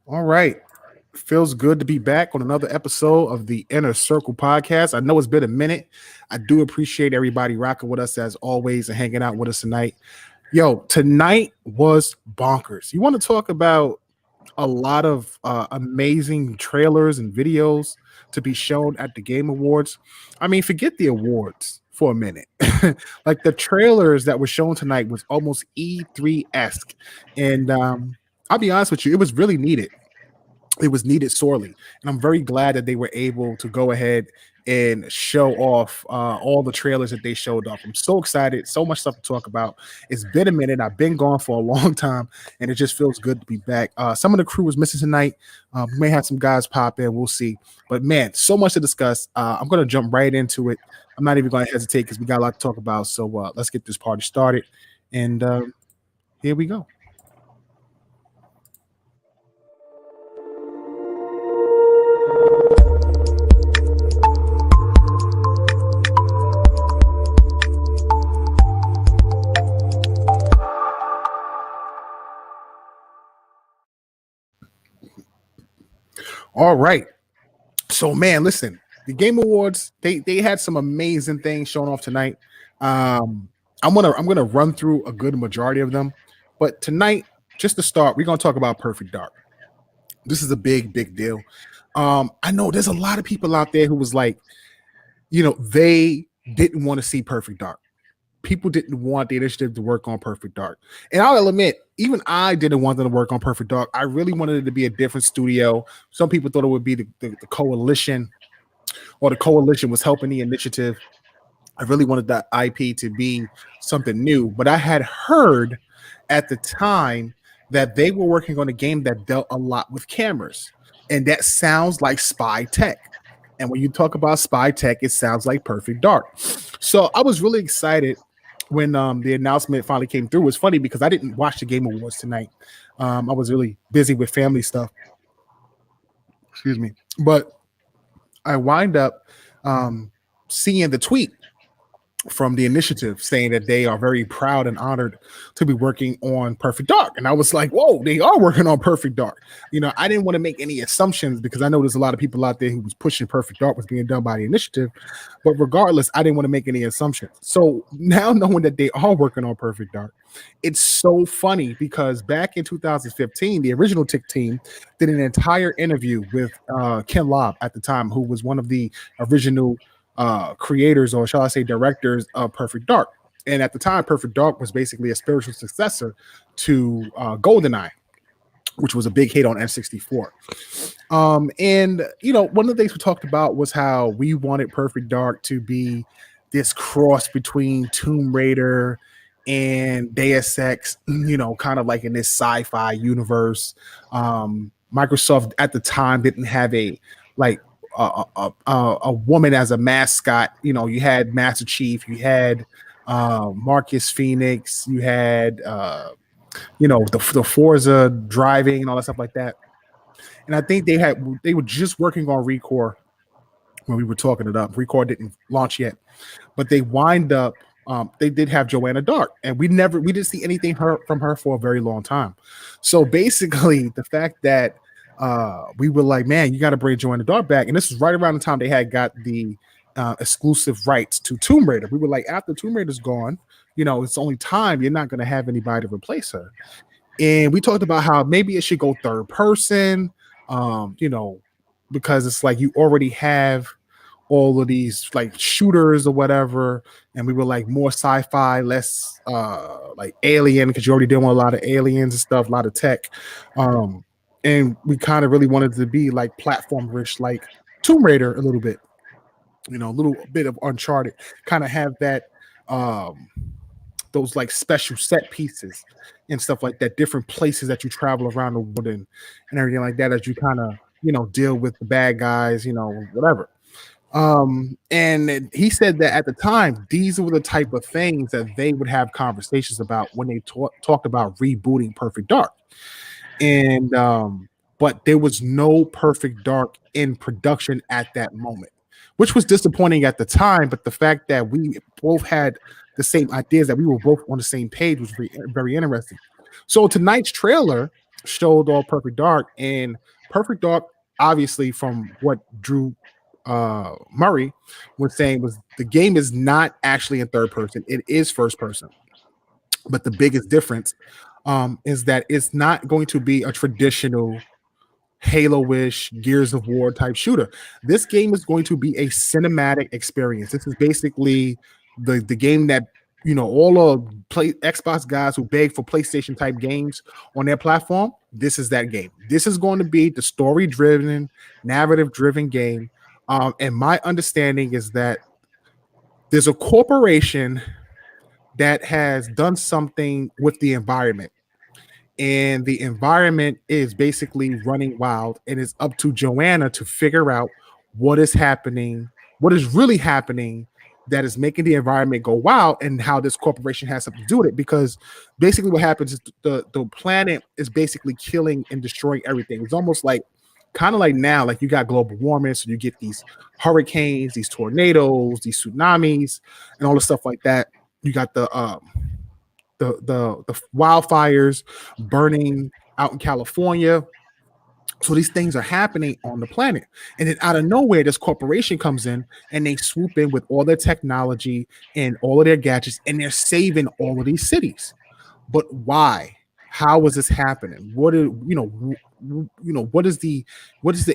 All right. Feels good to be back on another episode of the Inner Circle podcast. I know it's been a minute. I do appreciate everybody rocking with us as always and hanging out with us tonight. Yo, tonight was bonkers. You want to talk about a lot of amazing trailers and videos to be shown at the Game Awards? I mean, forget the awards for a minute. Like the trailers that were shown tonight was almost E3 esque. And I'll be honest with you, it was really needed. It was needed sorely, and I'm very glad that they were able to go ahead and show off all the trailers that they showed off. I'm so excited, so much stuff to talk about. It's been a minute. I've been gone for a long time, and it just feels good to be back. Some of the crew was missing tonight. We may have some guys pop in. We'll see. But man, so much to discuss. I'm going to jump right into it. I'm not even going to hesitate because we got a lot to talk about. So let's get this party started. And here we go. All right. So man, listen, the Game Awards, they had some amazing things shown off tonight. I'm gonna run through a good majority of them. But tonight, just to start, we're gonna talk about Perfect Dark. This is a big deal. I know there's a lot of people out there who was like, they didn't want to see Perfect Dark. People didn't want the initiative to work on Perfect Dark. And I'll admit, even I didn't want them to work on Perfect Dark. I really wanted it to be a different studio. Some people thought it would be the coalition, or the coalition was helping the initiative. I really wanted that IP to be something new. But I had heard at the time that they were working on a game that dealt a lot with cameras. And that sounds like spy tech. And when you talk about spy tech, it sounds like Perfect Dark. So I was really excited when the announcement finally came through. It was funny because I didn't watch the Game Awards tonight. I was really busy with family stuff. Excuse me. But I wind up seeing the tweet from the initiative saying that they are very proud and honored to be working on Perfect Dark. And I was like, whoa, they are working on Perfect Dark. I didn't want to make any assumptions because I know there's a lot of people out there who was pushing Perfect Dark was being done by the initiative. But regardless, I didn't want to make any assumptions. So now knowing that they are working on Perfect Dark, it's so funny because back in 2015, the original Tick team did an entire interview with Ken Lobb at the time, who was one of the original creators, or shall I say directors, of Perfect Dark. And at the time, Perfect Dark was basically a spiritual successor to GoldenEye, which was a big hit on N64. And one of the things we talked about was how we wanted Perfect Dark to be this cross between Tomb Raider and Deus Ex, kind of like in this sci-fi universe. Microsoft at the time didn't have a like a woman as a mascot. You had Master Chief, you had Marcus Phoenix, you had the Forza driving and all that stuff like that. And I think they were just working on Recore when we were talking it up. Recore didn't launch yet, but they wind up. They did have Joanna Dark, and we didn't see anything from her for a very long time. So basically, the fact that we were like, man, you got to bring Joanna Dark back, and this is right around the time they had got the exclusive rights to Tomb Raider. We were like, after Tomb Raider's gone, it's only time. You're not going to have anybody to replace her. And we talked about how maybe it should go third person, because it's like you already have all of these like shooters or whatever. And we were like more sci-fi, less like alien, because you already dealing with a lot of aliens and stuff, a lot of tech. And we kind of really wanted to be like platform rich, like Tomb Raider a little bit, a little bit of Uncharted, kind of have that those like special set pieces and stuff like that, different places that you travel around the world and everything like that as you kind of deal with the bad guys, whatever. And he said that at the time, these were the type of things that they would have conversations about when they talked about rebooting Perfect Dark. And but there was no Perfect Dark in production at that moment, which was disappointing at the time. But the fact that we both had the same ideas, that we were both on the same page, was very, very interesting. So tonight's trailer showed all Perfect Dark, and Perfect Dark, obviously, from what Drew Murray was saying, was the game is not actually in third person; it is first person. But the biggest difference is that it's not going to be a traditional Halo-ish, Gears of War type shooter. This game is going to be a cinematic experience. This is basically the game that all of play Xbox guys who beg for PlayStation type games on their platform. This is that game. This is going to be the story driven, narrative driven game. And my understanding is that there's a corporation that has done something with the environment, and the environment is basically running wild, and it's up to Joanna to figure out what is happening, what is really happening that is making the environment go wild, and how this corporation has something to do with it. Because basically what happens is the planet is basically killing and destroying everything. It's almost like kind of like now, like you got global warming, so you get these hurricanes, these tornadoes, these tsunamis, and all the stuff like that. You got the wildfires burning out in California. So these things are happening on the planet. And then out of nowhere, this corporation comes in and they swoop in with all their technology and all of their gadgets, and they're saving all of these cities. But why? How is this happening? What is what is the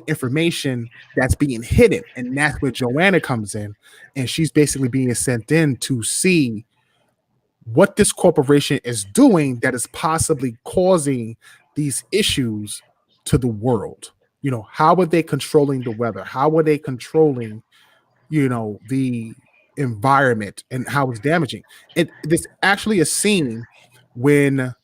information that's being hidden? And that's where Joanna comes in, and she's basically being sent in to see what this corporation is doing that is possibly causing these issues to the world. How are they controlling the weather? How are they controlling, the environment, and how it's damaging? And this actually a scene when,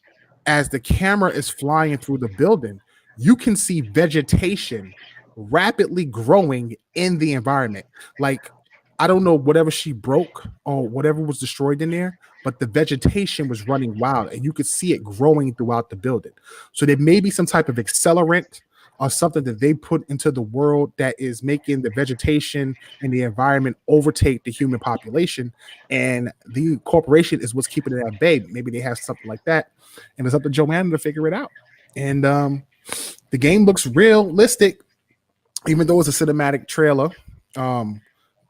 as the camera is flying through the building, you can see vegetation rapidly growing in the environment. Like, I don't know whatever she broke or whatever was destroyed in there, but the vegetation was running wild and you could see it growing throughout the building. So there may be some type of accelerant or something that they put into the world that is making the vegetation and the environment overtake the human population. And the corporation is what's keeping it at bay. Maybe they have something like that. And it's up to Joanna to figure it out. And the game looks realistic, even though it's a cinematic trailer.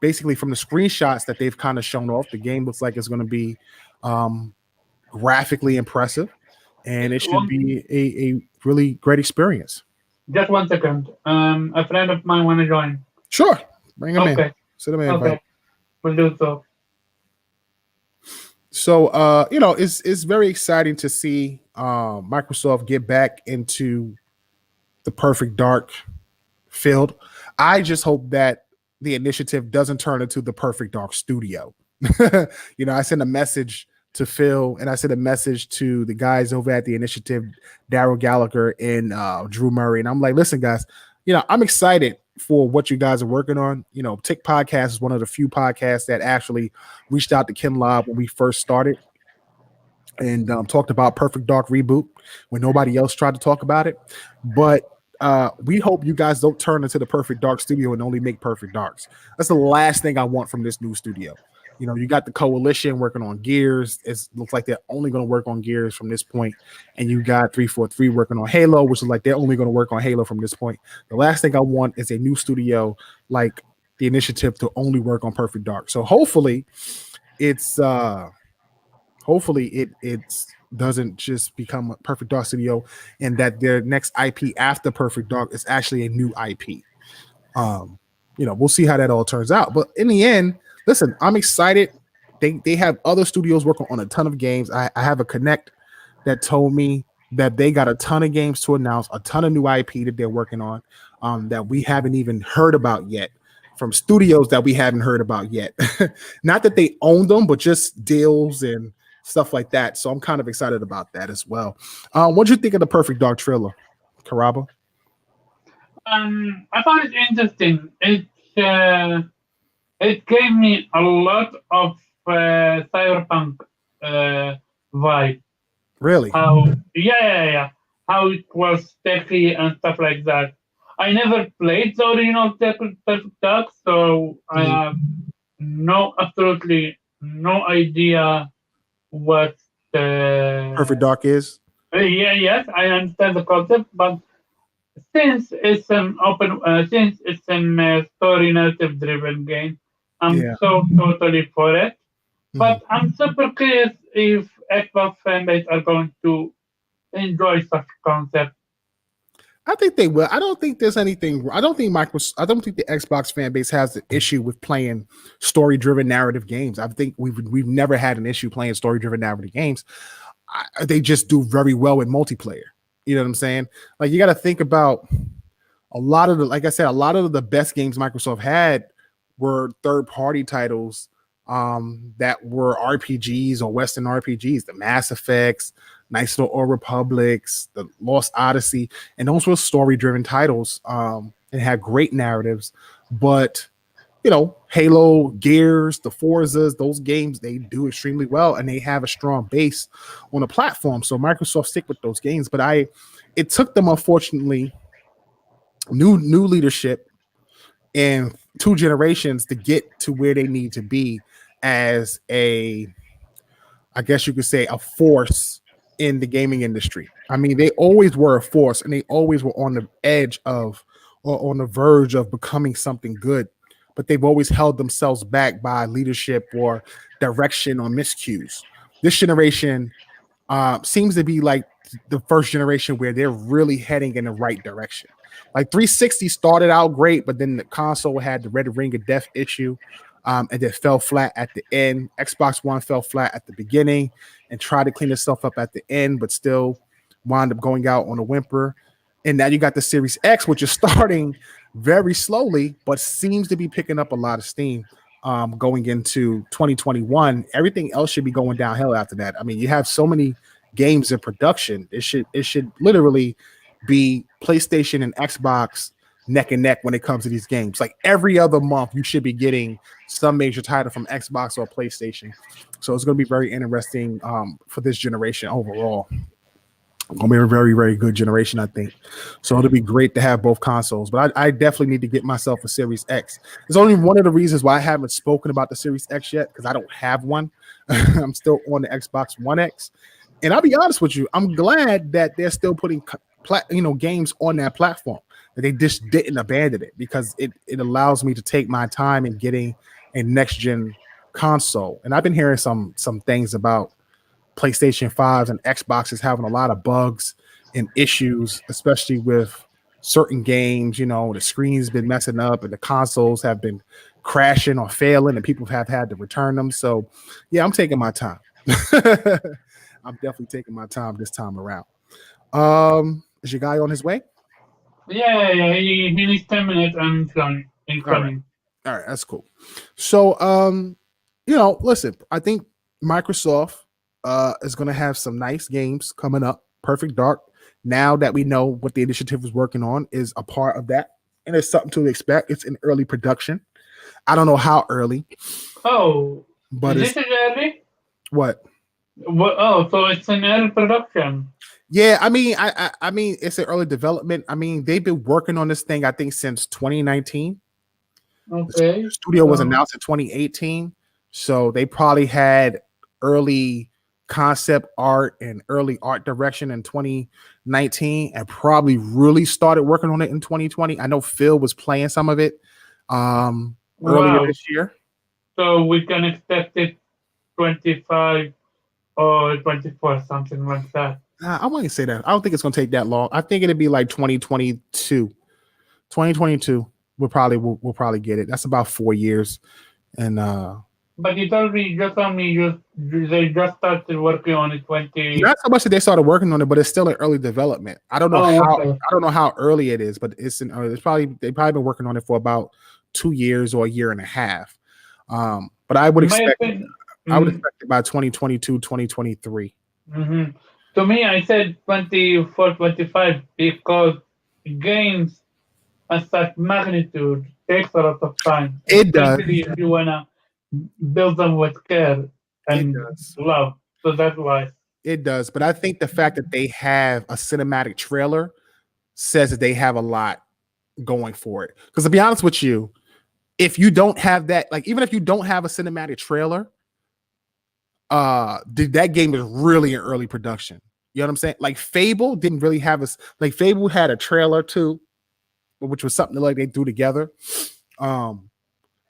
Basically, from the screenshots that they've kind of shown off, the game looks like it's going to be graphically impressive, and it should be a really great experience. Just 1 second. A friend of mine want to join. Sure, bring him in. Sit him in. Okay, we'll do so. So, it's very exciting to see Microsoft get back into the Perfect Dark field. I just hope that the initiative doesn't turn into the Perfect Dark Studio. I sent a message to Phil, and I sent a message to the guys over at the initiative, Daryl Gallagher and Drew Murray. And I'm like, listen, guys, I'm excited for what you guys are working on. Tick Podcast is one of the few podcasts that actually reached out to Ken Lobb when we first started and talked about Perfect Dark Reboot when nobody else tried to talk about it. But we hope you guys don't turn into the Perfect Dark Studio and only make Perfect Darks. That's the last thing I want from this new studio. You got the Coalition working on Gears. It looks like they're only going to work on Gears from this point. And you got 343 working on Halo, which is like they're only going to work on Halo from this point. The last thing I want is a new studio like the initiative to only work on Perfect Dark. So hopefully it doesn't just become a Perfect Dark studio, and that their next IP after Perfect Dark is actually a new IP. We'll see how that all turns out. But in the end, listen, I'm excited. They have other studios working on a ton of games. I have a connect that told me that they got a ton of games to announce, a ton of new IP that they're working on that we haven't even heard about yet, from studios that we haven't heard about yet. Not that they own them, but just deals and stuff like that. So I'm kind of excited about that as well. What do you think of the Perfect Dark trailer, Karaba? I found it interesting. It gave me a lot of cyberpunk vibe. Really? Yeah. How it was techy and stuff like that. I never played the original Perfect Dark, so I have absolutely no idea what Perfect Dark is. Yeah, yes, I understand the concept, but since it's an story narrative driven game, I'm Yeah. so totally for it. Mhm. But I'm super curious if Xbox fanbase are going to enjoy such concept. I think they will. I don't think there's anything. I don't think Microsoft. I don't think the Xbox fan base has an issue with playing story-driven narrative games. I think we've never had an issue playing story-driven narrative games. They just do very well with multiplayer. You know what I'm saying? Like you got to think about a lot of the, like I said, a lot of the best games Microsoft had were third-party titles that were RPGs or Western RPGs, the Mass Effects, Nice Little Old Republics, the Lost Odyssey, and those were story-driven titles and had great narratives. But Halo, Gears, the Forzas, those games they do extremely well, and they have a strong base on the platform. So Microsoft stick with those games, but it took them unfortunately new leadership in two generations to get to where they need to be as a, I guess you could say, a force in the gaming industry. I mean, they always were a force and they always were on the edge of or on the verge of becoming something good, but they've always held themselves back by leadership or direction or miscues. This generation seems to be like the first generation where they're really heading in the right direction. Like 360 started out great, but then the console had the red ring of death issue, and then fell flat at the end. Xbox One fell flat at the beginning and tried to clean itself up at the end, but still wound up going out on a whimper. And now you got the Series X, which is starting very slowly, but seems to be picking up a lot of steam going into 2021. Everything else should be going downhill after that. I mean, you have so many games in production. It should literally be PlayStation and Xbox neck and neck when it comes to these games. Like every other month, you should be getting some major title from Xbox or PlayStation. So it's going to be very interesting for this generation overall. Gonna be a very, very good generation, I think. So it'll be great to have both consoles. But I definitely need to get myself a Series X. There's only one of the reasons why I haven't spoken about the Series X yet, because I don't have one. I'm still on the Xbox One X. And I'll be honest with you, I'm glad that they're still putting games on that platform. That they just didn't abandon it, because it allows me to take my time in getting a next gen console. And I've been hearing some things about PlayStation 5s and Xboxes having a lot of bugs and issues, especially with certain games. The screen's been messing up and the consoles have been crashing or failing and people have had to return them. So yeah, I'm taking my time. I'm definitely taking my time this time around. Is your guy on his way? Yeah, he needs 10 minutes and All right. incoming. All right, that's cool. So listen, I think Microsoft is going to have some nice games coming up. Perfect Dark, now that we know what the initiative is working on, is a part of that, and it's something to expect. It's in early production. I don't know how early, Oh, but is it's it an early? what. Oh, so it's an early production. Yeah, I mean, I mean, it's an early development. I mean, they've been working on this thing, I think, since 2019. The Okay. studio was So, announced in 2018, so they probably had early concept art and early art direction in 2019, and probably really started working on it in 2020. I know Phil was playing some of it earlier wow. this year. So we can expect it 25 or 24, something like that. I wouldn't say that. I don't think it's going to take that long. I think it'd be like 2022. 2022 we'll probably get it. That's about 4 years. And But they just started working on it 20. not so much that they started working on it, but it's still in early development. I don't know Oh, how okay. early it is, but it's probably they've probably been working on it for about 2 years or a year and a half. But In my opinion, I would expect it by 2022, 2023. mm-hmm. To me, I said 24, 25 because games of such magnitude takes a lot of time, It does. especially if you wanna build them with care It and does. love. So that's why. It does. But I think the fact that they have a cinematic trailer says that they have a lot going for it. Because to be honest with you, if you don't have that, like even if you don't have a cinematic trailer, that game is really in early production. You know what I'm saying? Like Fable didn't really have a like Fable had a trailer too, which was something like they threw together. Um,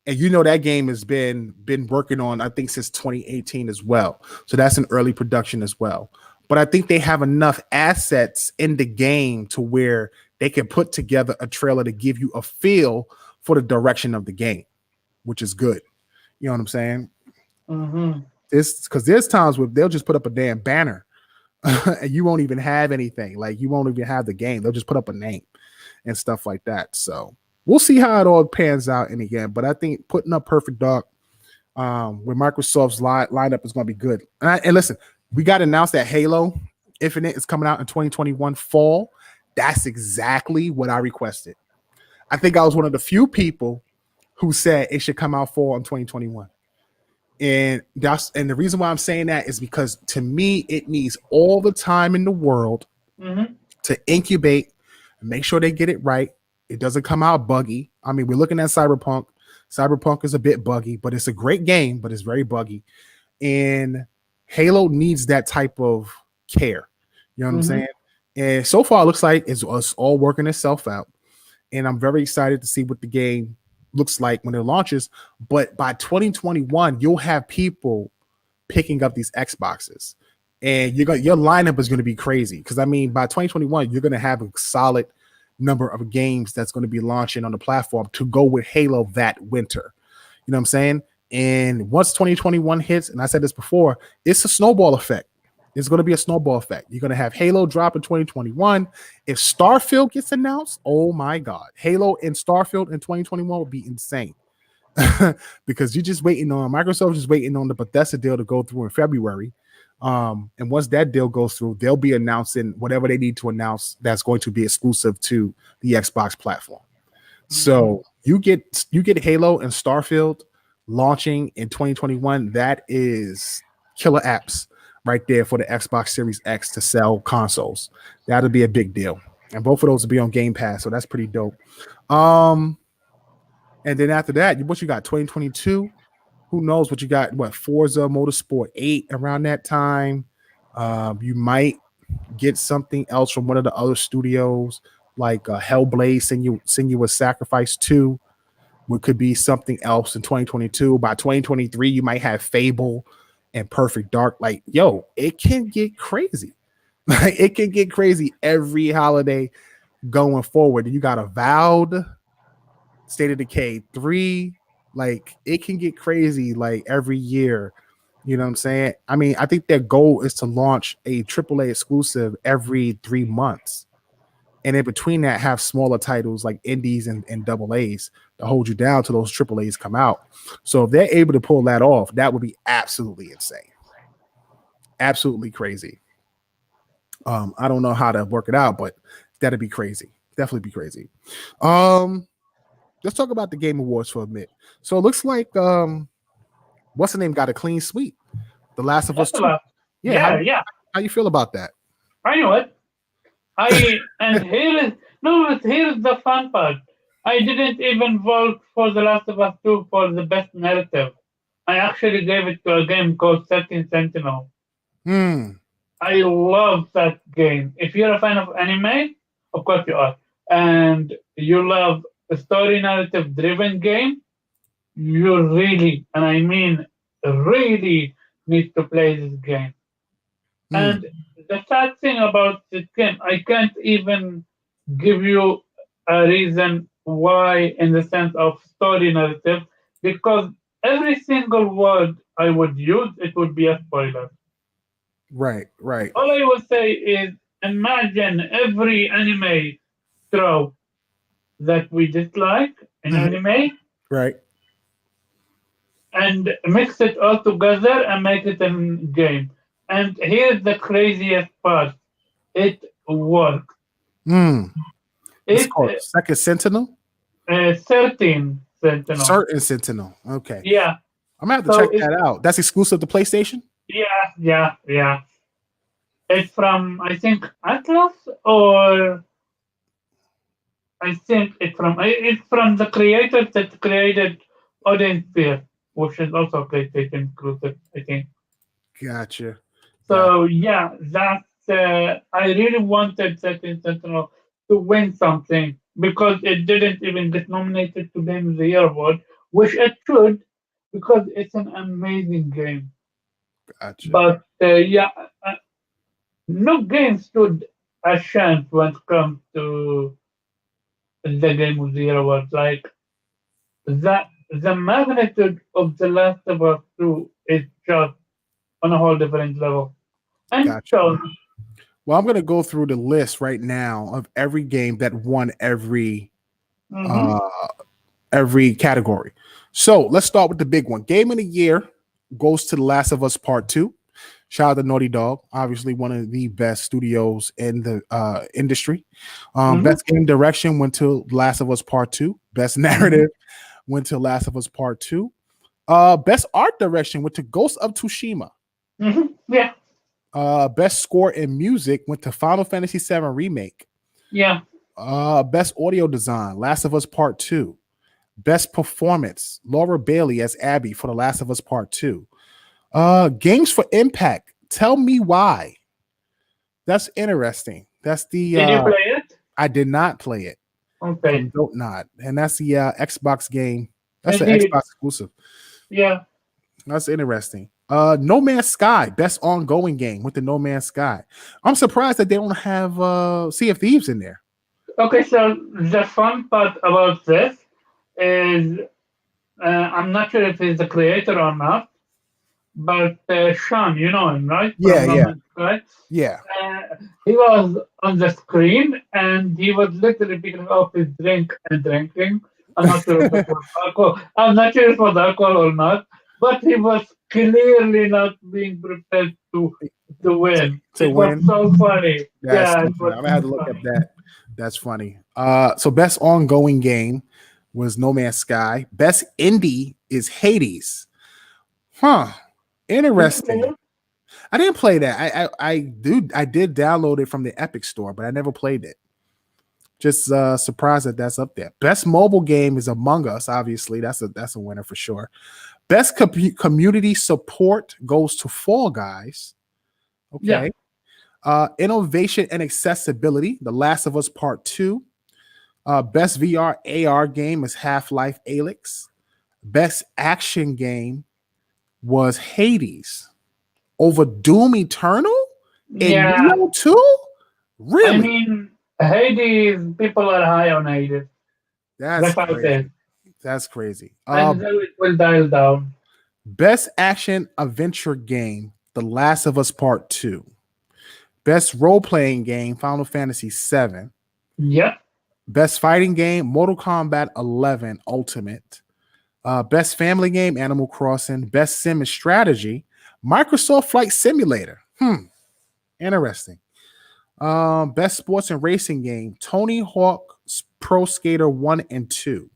and you know that game has been working on I think since 2018 as well. So that's an early production as well. But I think they have enough assets in the game to where they can put together a trailer to give you a feel for the direction of the game, which is good. You know what I'm saying? Mm-hmm. This because there's times where they'll just put up a damn banner and you won't even have anything. Like you won't even have the game. They'll just put up a name and stuff like that. So we'll see how it all pans out in the end. But I think putting up Perfect Dark with Microsoft's lineup is going to be good. And listen, we got announced that Halo Infinite is coming out in 2021 fall. That's exactly what I requested. I think I was one of the few people who said it should come out fall in 2021. And the reason why I'm saying that is because to me, it needs all the time in the world to incubate and make sure they get it right. It doesn't come out buggy. I mean, we're looking at Cyberpunk. Cyberpunk is a bit buggy, but it's a great game, but it's very buggy. And Halo needs that type of care. You know what I'm saying? And so far, it looks like it's all working itself out. And I'm very excited to see what the game looks like when it launches. But by 2021, you'll have people picking up these Xboxes, and your lineup is going to be crazy. Because I mean, by 2021, you're going to have a solid number of games that's going to be launching on the platform to go with Halo that winter. You know what I'm saying? And once 2021 hits, and I said this before, it's a snowball effect. It's going to be a snowball effect. You're going to have Halo drop in 2021. If Starfield gets announced, oh my God, Halo and Starfield in 2021 will be insane. Because you're just waiting on Microsoft, just waiting on the Bethesda deal to go through in February. And once that deal goes through, they'll be announcing whatever they need to announce that's going to be exclusive to the Xbox platform. So you get Halo and Starfield launching in 2021. That is killer apps right there for the Xbox Series X to sell consoles. That'll be a big deal. And both of those will be on Game Pass, so that's pretty dope. And then after that, what you got? 2022. Who knows what you got? What Forza Motorsport 8 around that time? You might get something else from one of the other studios, like Hellblade, Senua's Sacrifice 2. What could be something else in 2022. By 2023, you might have Fable and Perfect Dark. Like, yo, it can get crazy. Like, it can get crazy every holiday going forward. You got Avowed, State of Decay 3. Like, it can get crazy like every year. You know what I'm saying? I mean, I think their goal is to launch a AAA exclusive every 3 months. And in between that, have smaller titles like indies and double A's to hold you down till those triple A's come out. So if they're able to pull that off, that would be absolutely insane. Absolutely crazy. I don't know how to work it out, but that'd be crazy. Definitely be crazy. Let's talk about the Game Awards for a minute. So it looks like what's the name got a clean sweep. The Last of Us 2. Yeah. How you feel about that? I know it. Here's the fun part. I didn't even vote for The Last of Us 2 for the best narrative. I actually gave it to a game called 13 Sentinel. I love that game. If you're a fan of anime, of course you are, and you love a story narrative driven game, you really, and I mean really, need to play this game. And the sad thing about this game, I can't even give you a reason why in the sense of story narrative, because every single word I would use, it would be a spoiler. Right. All I would say is imagine every anime trope that we dislike in anime, right, and mix it all together and make it a game. And here's the craziest part. It worked. It's called Second Sentinel? 13 Sentinel. Certain Sentinel. Okay. Yeah. I'm going to have to check that out. That's exclusive to PlayStation? Yeah. It's from, I think, Atlas, or I think it's from the creators that created Odin Sphere, which is also PlayStation exclusive, I think. Gotcha. So yeah, that's I really wanted 13 Sentinel to win something because it didn't even get nominated to Game of the Year award, which it should because it's an amazing game. Gotcha. But yeah, uh, no game stood a chance when it comes to the Game of the Year award. Like the magnitude of The Last of Us 2 is just on a whole different level. And Gotcha. so, Well, I'm gonna go through the list right now of every game that won mhm, uh every category. So let's start with the big one. Game of the year goes to The Last of Us Part 2. Shout out to Naughty Dog, obviously one of the best studios in the industry. mhm, Best game direction went to Last of Us Part 2. Best mhm, narrative went to Last of Us Part 2. Best art direction went to Ghost of Tsushima. yeah, Best score in music went to Final Fantasy VII Remake. yeah, Best audio design, Last of Us Part 2. Best performance, Laura Bailey as Abby for The Last of Us Part 2. Games for Impact, Tell Me Why. That's interesting. That's the did you play it? I did not play it Okay, from Don't Not, and that's the Xbox game. I That's the did. Xbox exclusive. Yeah. That's interesting. No Man's Sky, best ongoing game with the No Man's Sky. I'm surprised that they don't have Sea of Thieves in there. Okay, so the fun part about this is I'm not sure if he's the creator or not, but Sean, you know him, right? Yeah, From No yeah, Man's Sky. yeah. He was on the screen and he was literally picking up his drink and drinking. I'm not sure if it was alcohol. I'm not sure if it was alcohol or not, but he was clearly not being prepared to win. To It was win. so funny. That's Yeah, too it funny. was I'm gonna have so to look at funny. that. That's funny. So best ongoing game was No Man's Sky. Best indie is Hades. Huh. Did you play Interesting. it? I didn't play that. I did download it from the Epic Store, but I never played it. Just surprised that that's up there. Best mobile game is Among Us. Obviously, that's a winner for sure. Best community support goes to Fall Guys. Yeah. Okay. Innovation and accessibility, The Last of Us Part 2. Best VR AR game is Half-Life Alyx. Best action game was Hades over Doom Eternal and Yeah. Neo 2? I Really? mean, Hades, people are high on Hades. That's That's how it is. crazy. That's crazy. And then it will dial down. Best action adventure game, The Last of Us Part 2. Best role-playing game, Final Fantasy VII. Yeah. Best fighting game, Mortal Kombat 11 Ultimate. Best family game, Animal Crossing. Best sim and strategy, Microsoft Flight Simulator. Interesting. Best sports and racing game, Tony Hawk Pro Skater 1 and 2.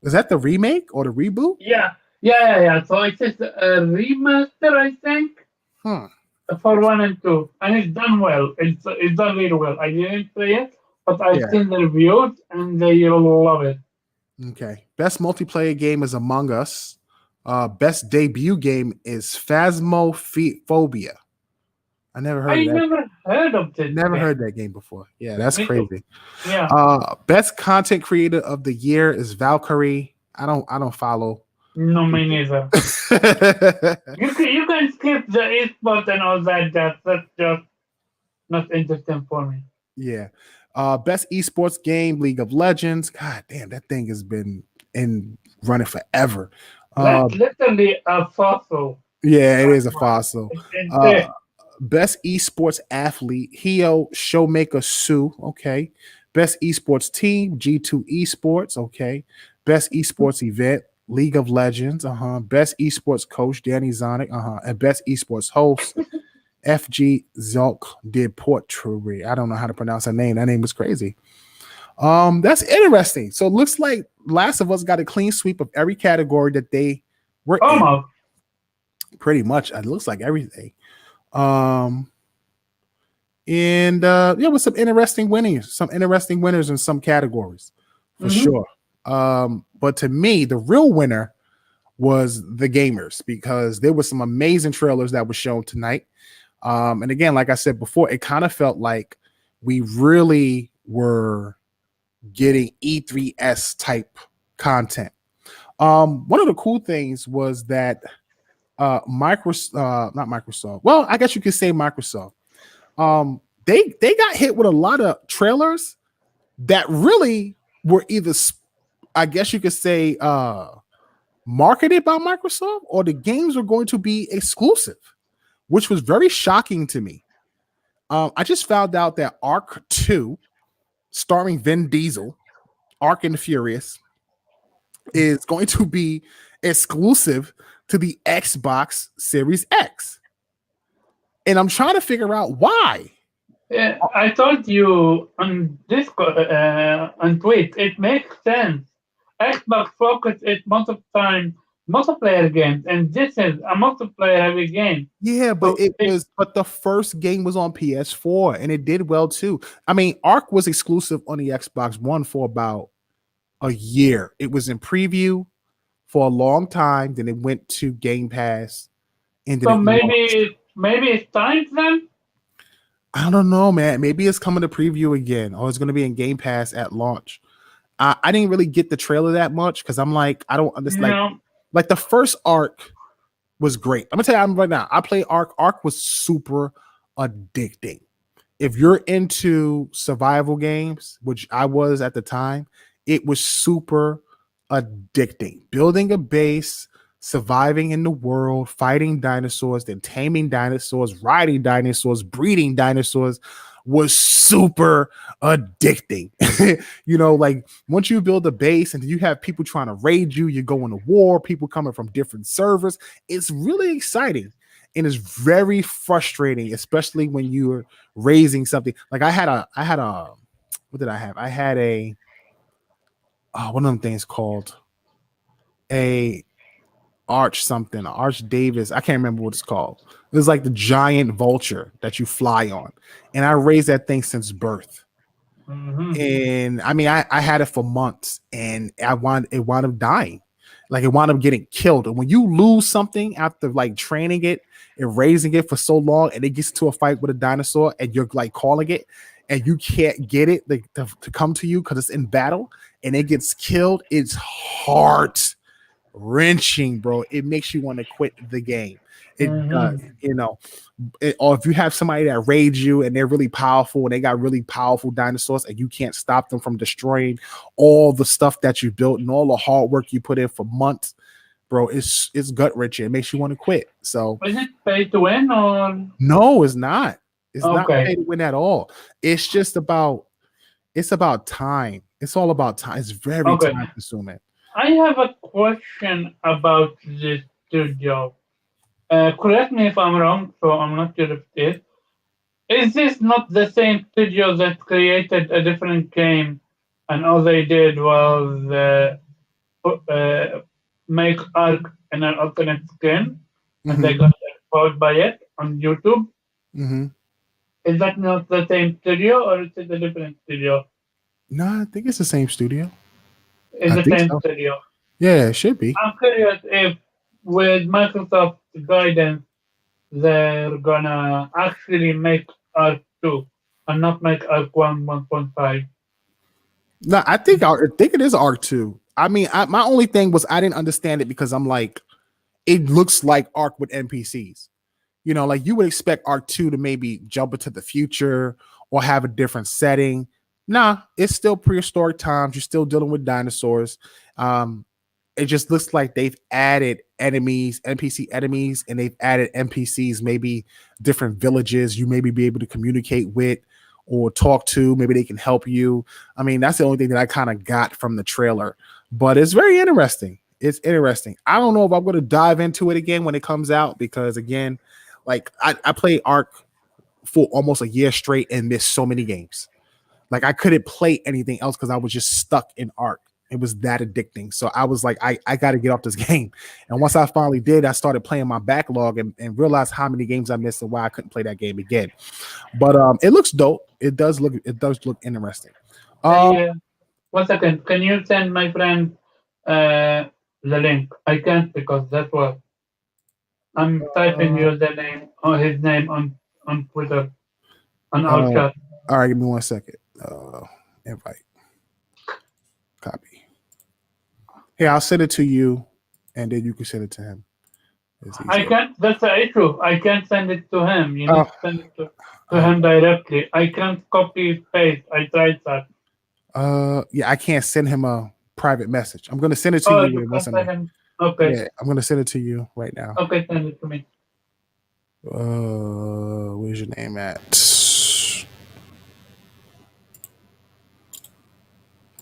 Is that the remake or the reboot? Yeah. Yeah. So it's just a remaster, I think, Hmm. for 1 and 2. And it's done well. It's done really well. I didn't play it, but I've Yeah. seen the reviews and they love it. Okay. Best multiplayer game is Among Us. Best debut game is Phasmophobia. I never heard I of that. never heard of this Never game. heard that game before. Yeah, that's Me too. crazy. Yeah. Best content creator of the year is Valkyrie. I don't follow No, me people. neither. You can skip the esports and all that. That's just not interesting for me. Yeah. Best esports game, League of Legends. God damn, that thing has been in running forever. That's literally a fossil. Yeah, it is a fossil. It's Uh, insane. Best esports athlete, Hio Showmaker Sue. Okay. Best esports team, G2 Esports. Okay. Best esports event, League of Legends. Best esports coach, Danny Zonic. And best esports host, FG Zolk did Portrury. I don't know how to pronounce her name. That name was crazy. That's interesting. So it looks like Last of Us got a clean sweep of every category that they were in. Almost. Pretty much. It looks like everything. And with some interesting winners in some categories for Hmm. sure. But to me, the real winner was the gamers because there were some amazing trailers that were shown tonight. And again, like I said before, it kind of felt like we really were getting E3S type content. One of the cool things was that Microsoft, not Microsoft. Well, I guess you could say Microsoft. They got hit with a lot of trailers that really were either, I guess you could say, marketed by Microsoft, or the games were going to be exclusive, which was very shocking to me. I just found out that Arc 2, starring Vin Diesel, Arc and Furious, is going to be exclusive to the Xbox Series X. And I'm trying to figure out why. Yeah, I told you on Discord, on tweet, it makes sense. Xbox focus is most of the time multiplayer games, and this is a multiplayer heavy game. Yeah, but So it, but the first game was on PS4 and it did well too. I mean, Arc was exclusive on the Xbox One for about a year. It was in preview for a long time, then it went to Game Pass, and then so it launched. maybe it's time then. I don't know, man. Maybe it's coming to preview again, or it's going to be in Game Pass at launch. I didn't really get the trailer that much because I'm like, I don't You understand. know, Like the first Arc was great. I'm gonna tell you right now. I played Arc. Arc was super addicting. If you're into survival games, which I was at the time, it was super addicting. Building a base, surviving in the world, fighting dinosaurs, then taming dinosaurs, riding dinosaurs, breeding dinosaurs was super addicting. Like once you build a base and you have people trying to raid you, you're going to war, people coming from different servers. It's really exciting and it's very frustrating, especially when you're raising something. Like I had a what did I have? I had a one of them things called a arch something, arch Davis. I can't remember what it's called. It was like the giant vulture that you fly on, and I raised that thing since birth. mhm. And I mean, I had it for months, and it wound up dying. Like it wound up getting killed. And when you lose something after like training it and raising it for so long, and it gets to a fight with a dinosaur, and you're like calling it, and you can't get it like to come to you because it's in battle, and it gets killed, it's heart wrenching, bro. It makes you want to quit the game. It does, Mhm. or if you have somebody that raids you and they're really powerful and they got really powerful dinosaurs and you can't stop them from destroying all the stuff that you built and all the hard work you put in for months, bro, it's gut wrenching. It makes you want to quit. So Is it pay to win or no, it's not. It's not okay? pay to win at all. It's just about time. It's all about time. It's very Okay. time consuming. I have a question about this studio. Correct me if I'm wrong, so I'm not sure if it is. Is this not the same studio that created a different game and all they did was make Ark in an alternate skin and they Mm-hmm. got exposed by it on YouTube? Mm-hmm. Is that not the same studio or is it a different studio? No, I think it's the same studio. It's I the think same so. studio. Yeah, it should be. I'm curious if with Microsoft guidance they're gonna actually make Arc 2 and not make Arc 1 1.5. No, I think it is Arc 2. I mean, my only thing was I didn't understand it because I'm like, it looks like Arc with NPCs. Like you would expect Arc 2 to maybe jump into the future or have a different setting. Nah, it's still prehistoric times. You're still dealing with dinosaurs. Um, it just looks like they've added enemies, NPC enemies, and they've added NPCs, maybe different villages you maybe be able to communicate with or talk to. Maybe they can help you. I mean, that's the only thing that I kind of got from the trailer, but it's very interesting. It's interesting. I don't know if I'm going to dive into it again when it comes out because, again, like I played Arc for almost a year straight and missed so many games. Like I couldn't play anything else because I was just stuck in Arc. It was that addicting. So I was like, I got to get off this game. And once I finally did, I started playing my backlog and realized how many games I missed and why I couldn't play that game again. But it looks dope. It does look interesting. Um, Hey, 1 second. Can you send my friend the link? I can't because that's what I'm typing uh, you the name or his name on. on Twitter, on our All chat. right, give me 1 second. Invite, copy. Here, I'll send it to you, and then you can send it to him. It's I easier. can't. That's the issue. I can't send it to him. You need Oh, to send it to I him directly. I can't copy paste. I tried that. yeah, I can't send him a private message. I'm gonna send it to Oh, you you once can't I'm send done. him. Okay. Yeah, I'm gonna send it to you right now. Okay, send it to me. Where's your name at?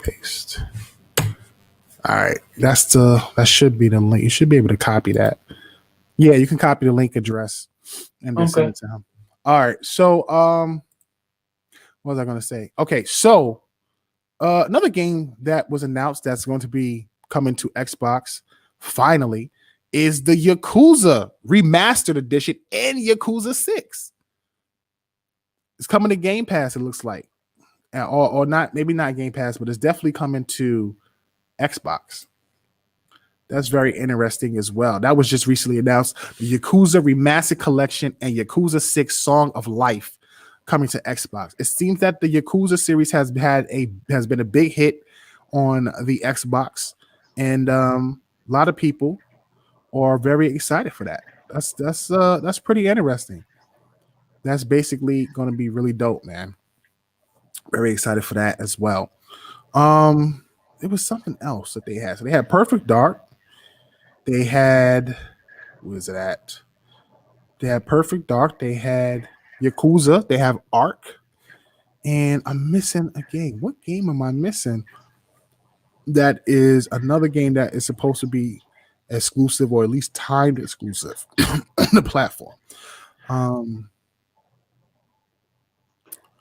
Paste. All right, that should be the link. You should be able to copy that. Yeah, you can copy the link address and then send Okay. it to him. All right. So what was I gonna say? Okay, so another game that was announced that's going to be coming to Xbox finally is the Yakuza Remastered Edition and Yakuza 6. It's coming to Game Pass, it looks like. Or not, maybe not Game Pass, but it's definitely coming to Xbox. That's very interesting as well. That was just recently announced. The Yakuza Remastered Collection and Yakuza 6 Song of Life coming to Xbox. It seems that the Yakuza series has been a big hit on the Xbox, and a lot of people are very excited for that. That's pretty interesting. That's basically going to be really dope, man. Very excited for that as well. It was something else that they had. So they had Perfect Dark. They had, where is it at? They had Perfect Dark. They had Yakuza. They have Ark. And I'm missing a game. What game am I missing? That is another game that is supposed to be exclusive or at least timed exclusive on the platform.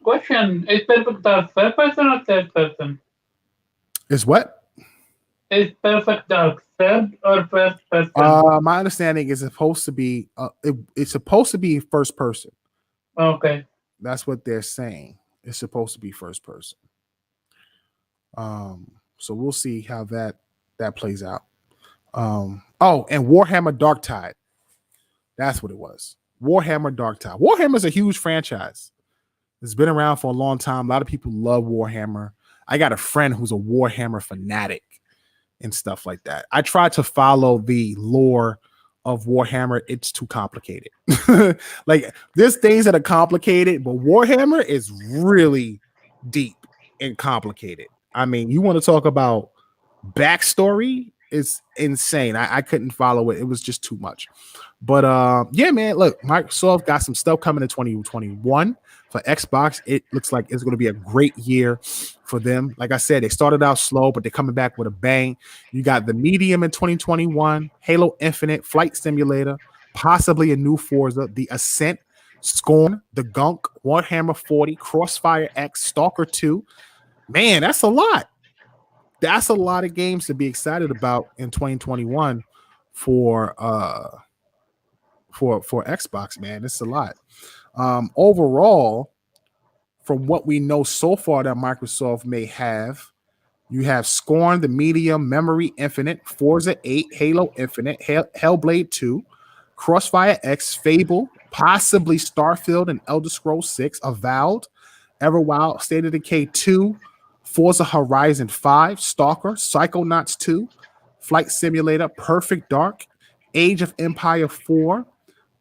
Question: is Perfect Dark first person or third person? Is what? Is Perfect Dark third or first person? My understanding is supposed to be it's supposed to be first person. Okay. That's what they're saying. It's supposed to be first person. So we'll see how that plays out. Oh, and Warhammer Dark Tide. That's what it was. Warhammer Dark Tide. Warhammer is a huge franchise. It's been around for a long time. A lot of people love Warhammer. I got a friend who's a Warhammer fanatic and stuff like that. I try to follow the lore of Warhammer. It's too complicated. Like there's things that are complicated, but Warhammer is really deep and complicated. I mean, you want to talk about backstory? It's insane. I couldn't follow it. It was just too much. But yeah, man, look, Microsoft got some stuff coming in 2021 for Xbox. It looks like it's going to be a great year for them. Like I said, they started out slow, but they're coming back with a bang. You got the Medium in 2021, Halo Infinite, Flight Simulator, possibly a new Forza, The Ascent, Scorn, The Gunk, Warhammer 40, Crossfire X, Stalker 2. Man, that's a lot. That's a lot of games to be excited about in 2021 for Xbox, man. It's a lot. Overall, from what we know so far that Microsoft may have, you have Scorn, the Medium, Memory Infinite, Forza 8, Halo Infinite, Hellblade 2, Crossfire X, Fable, possibly Starfield and Elder Scrolls 6, Avowed, Everwild, State of Decay 2, Forza Horizon 5, Stalker, Psychonauts 2, Flight Simulator, Perfect Dark, Age of Empire 4,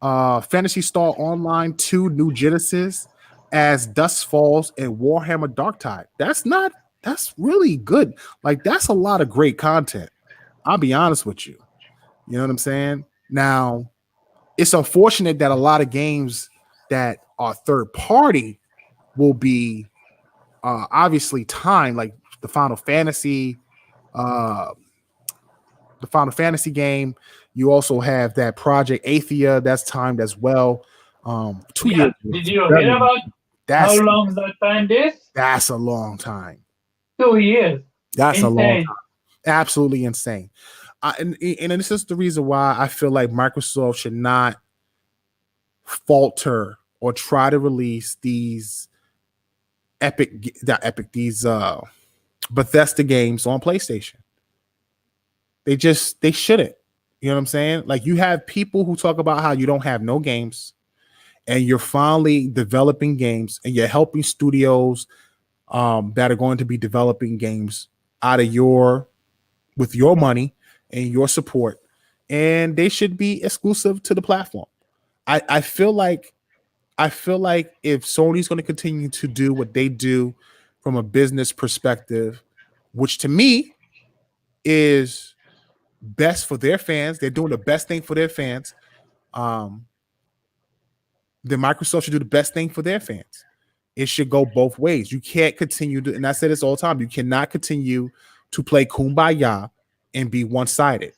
Fantasy Star Online 2, New Genesis, As Dusk Falls, and Warhammer Dark Tide. That's really good. Like, that's a lot of great content. I'll be honest with you. You know what I'm saying? Now, it's unfortunate that a lot of games that are third party will be obviously timed, like the Final Fantasy game. You also have that Project Athia that's timed as well. 2 years. Yeah. Did you hear about how That's long that time is? that's a long time. 2 years. That's a long Insane. time. Absolutely insane. And this is the reason why I feel like Microsoft should not falter or try to release these these Bethesda games on PlayStation. They shouldn't. You know what I'm saying? Like, you have people who talk about how you don't have no games, and you're finally developing games, and you're helping studios that are going to be developing games out of your with your money and your support, and they should be exclusive to the platform. I feel like if Sony's going to continue to do what they do from a business perspective, which to me is best for their fans, they're doing the best thing for their fans. Um, then Microsoft should do the best thing for their fans. It should go both ways. You can't continue to, and I say this all the time, you cannot continue to play kumbaya and be one sided.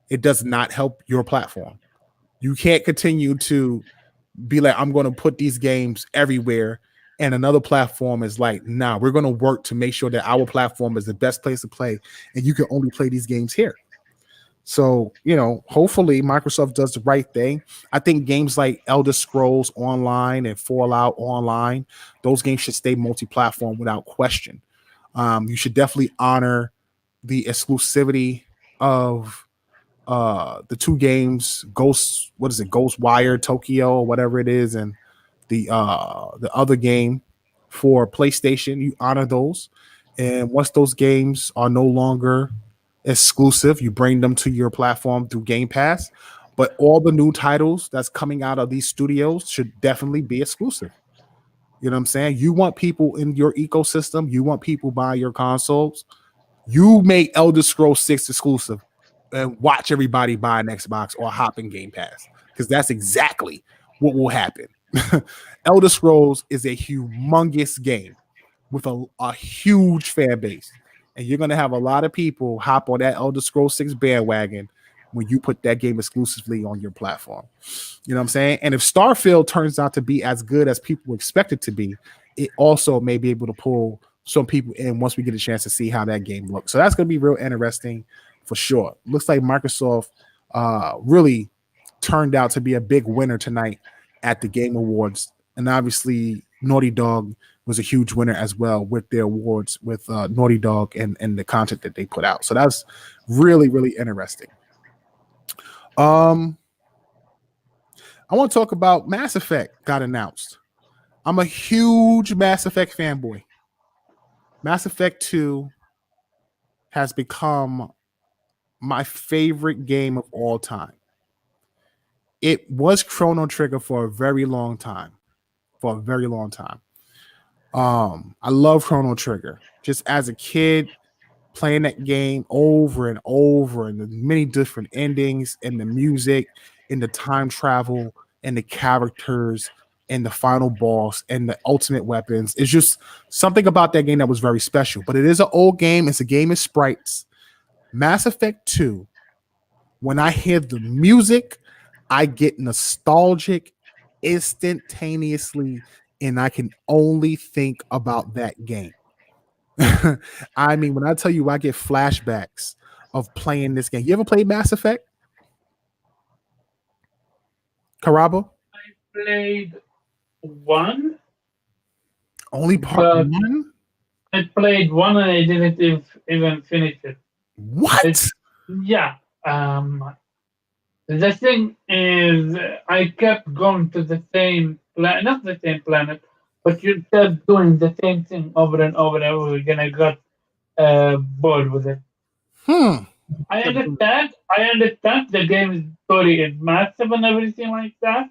It does not help your platform. You can't continue to be like, I'm going to put these games everywhere. And another platform is like, nah, we're going to work to make sure that our platform is the best place to play. And you can only play these games here. So, hopefully Microsoft does the right thing. I think games like Elder Scrolls Online and Fallout Online, those games should stay multi-platform without question. You should definitely honor the exclusivity of the two games, Ghostwire Tokyo or whatever it is, and the other game for PlayStation. You honor those, and once those games are no longer exclusive, you bring them to your platform through Game Pass. But all the new titles that's coming out of these studios should definitely be exclusive. You know what I'm saying? You want people in your ecosystem. You want people buying your consoles. You make Elder Scrolls 6 exclusive and watch everybody buy an Xbox or hop in Game Pass, because that's exactly what will happen. Elder Scrolls is a humongous game with a huge fan base, and you're going to have a lot of people hop on that Elder Scrolls 6 bandwagon when you put that game exclusively on your platform. You know what I'm saying? And if Starfield turns out to be as good as people expect it to be, it also may be able to pull some people in once we get a chance to see how that game looks. So that's going to be real interesting for sure. Looks like Microsoft really turned out to be a big winner tonight at the Game Awards. And obviously, Naughty Dog was a huge winner as well with their awards with Naughty Dog and the content that they put out. So that's really, really interesting. I want to talk about Mass Effect got announced. I'm a huge Mass Effect fanboy. Mass Effect 2 has become my favorite game of all time. It was Chrono Trigger for a very long time. For a very long time. I love Chrono Trigger. Just as a kid, playing that game over and over, and the many different endings, and the music, and the time travel, and the characters, and the final boss, and the ultimate weapons. It's just something about that game that was very special. But it is an old game. It's a game of sprites. Mass Effect 2, when I hear the music, I get nostalgic instantaneously, and I can only think about that game. I mean, when I tell you I get flashbacks of playing this game. You ever played Mass Effect? Karaba? I played one, Only part but one? I played one and I didn't even finish it. What? Yeah. The thing is, I kept going to the same planet, not the same planet, but you kept doing the same thing over and over and over again. I got bored with it. Hmm. I understand the game's story is massive and everything like that,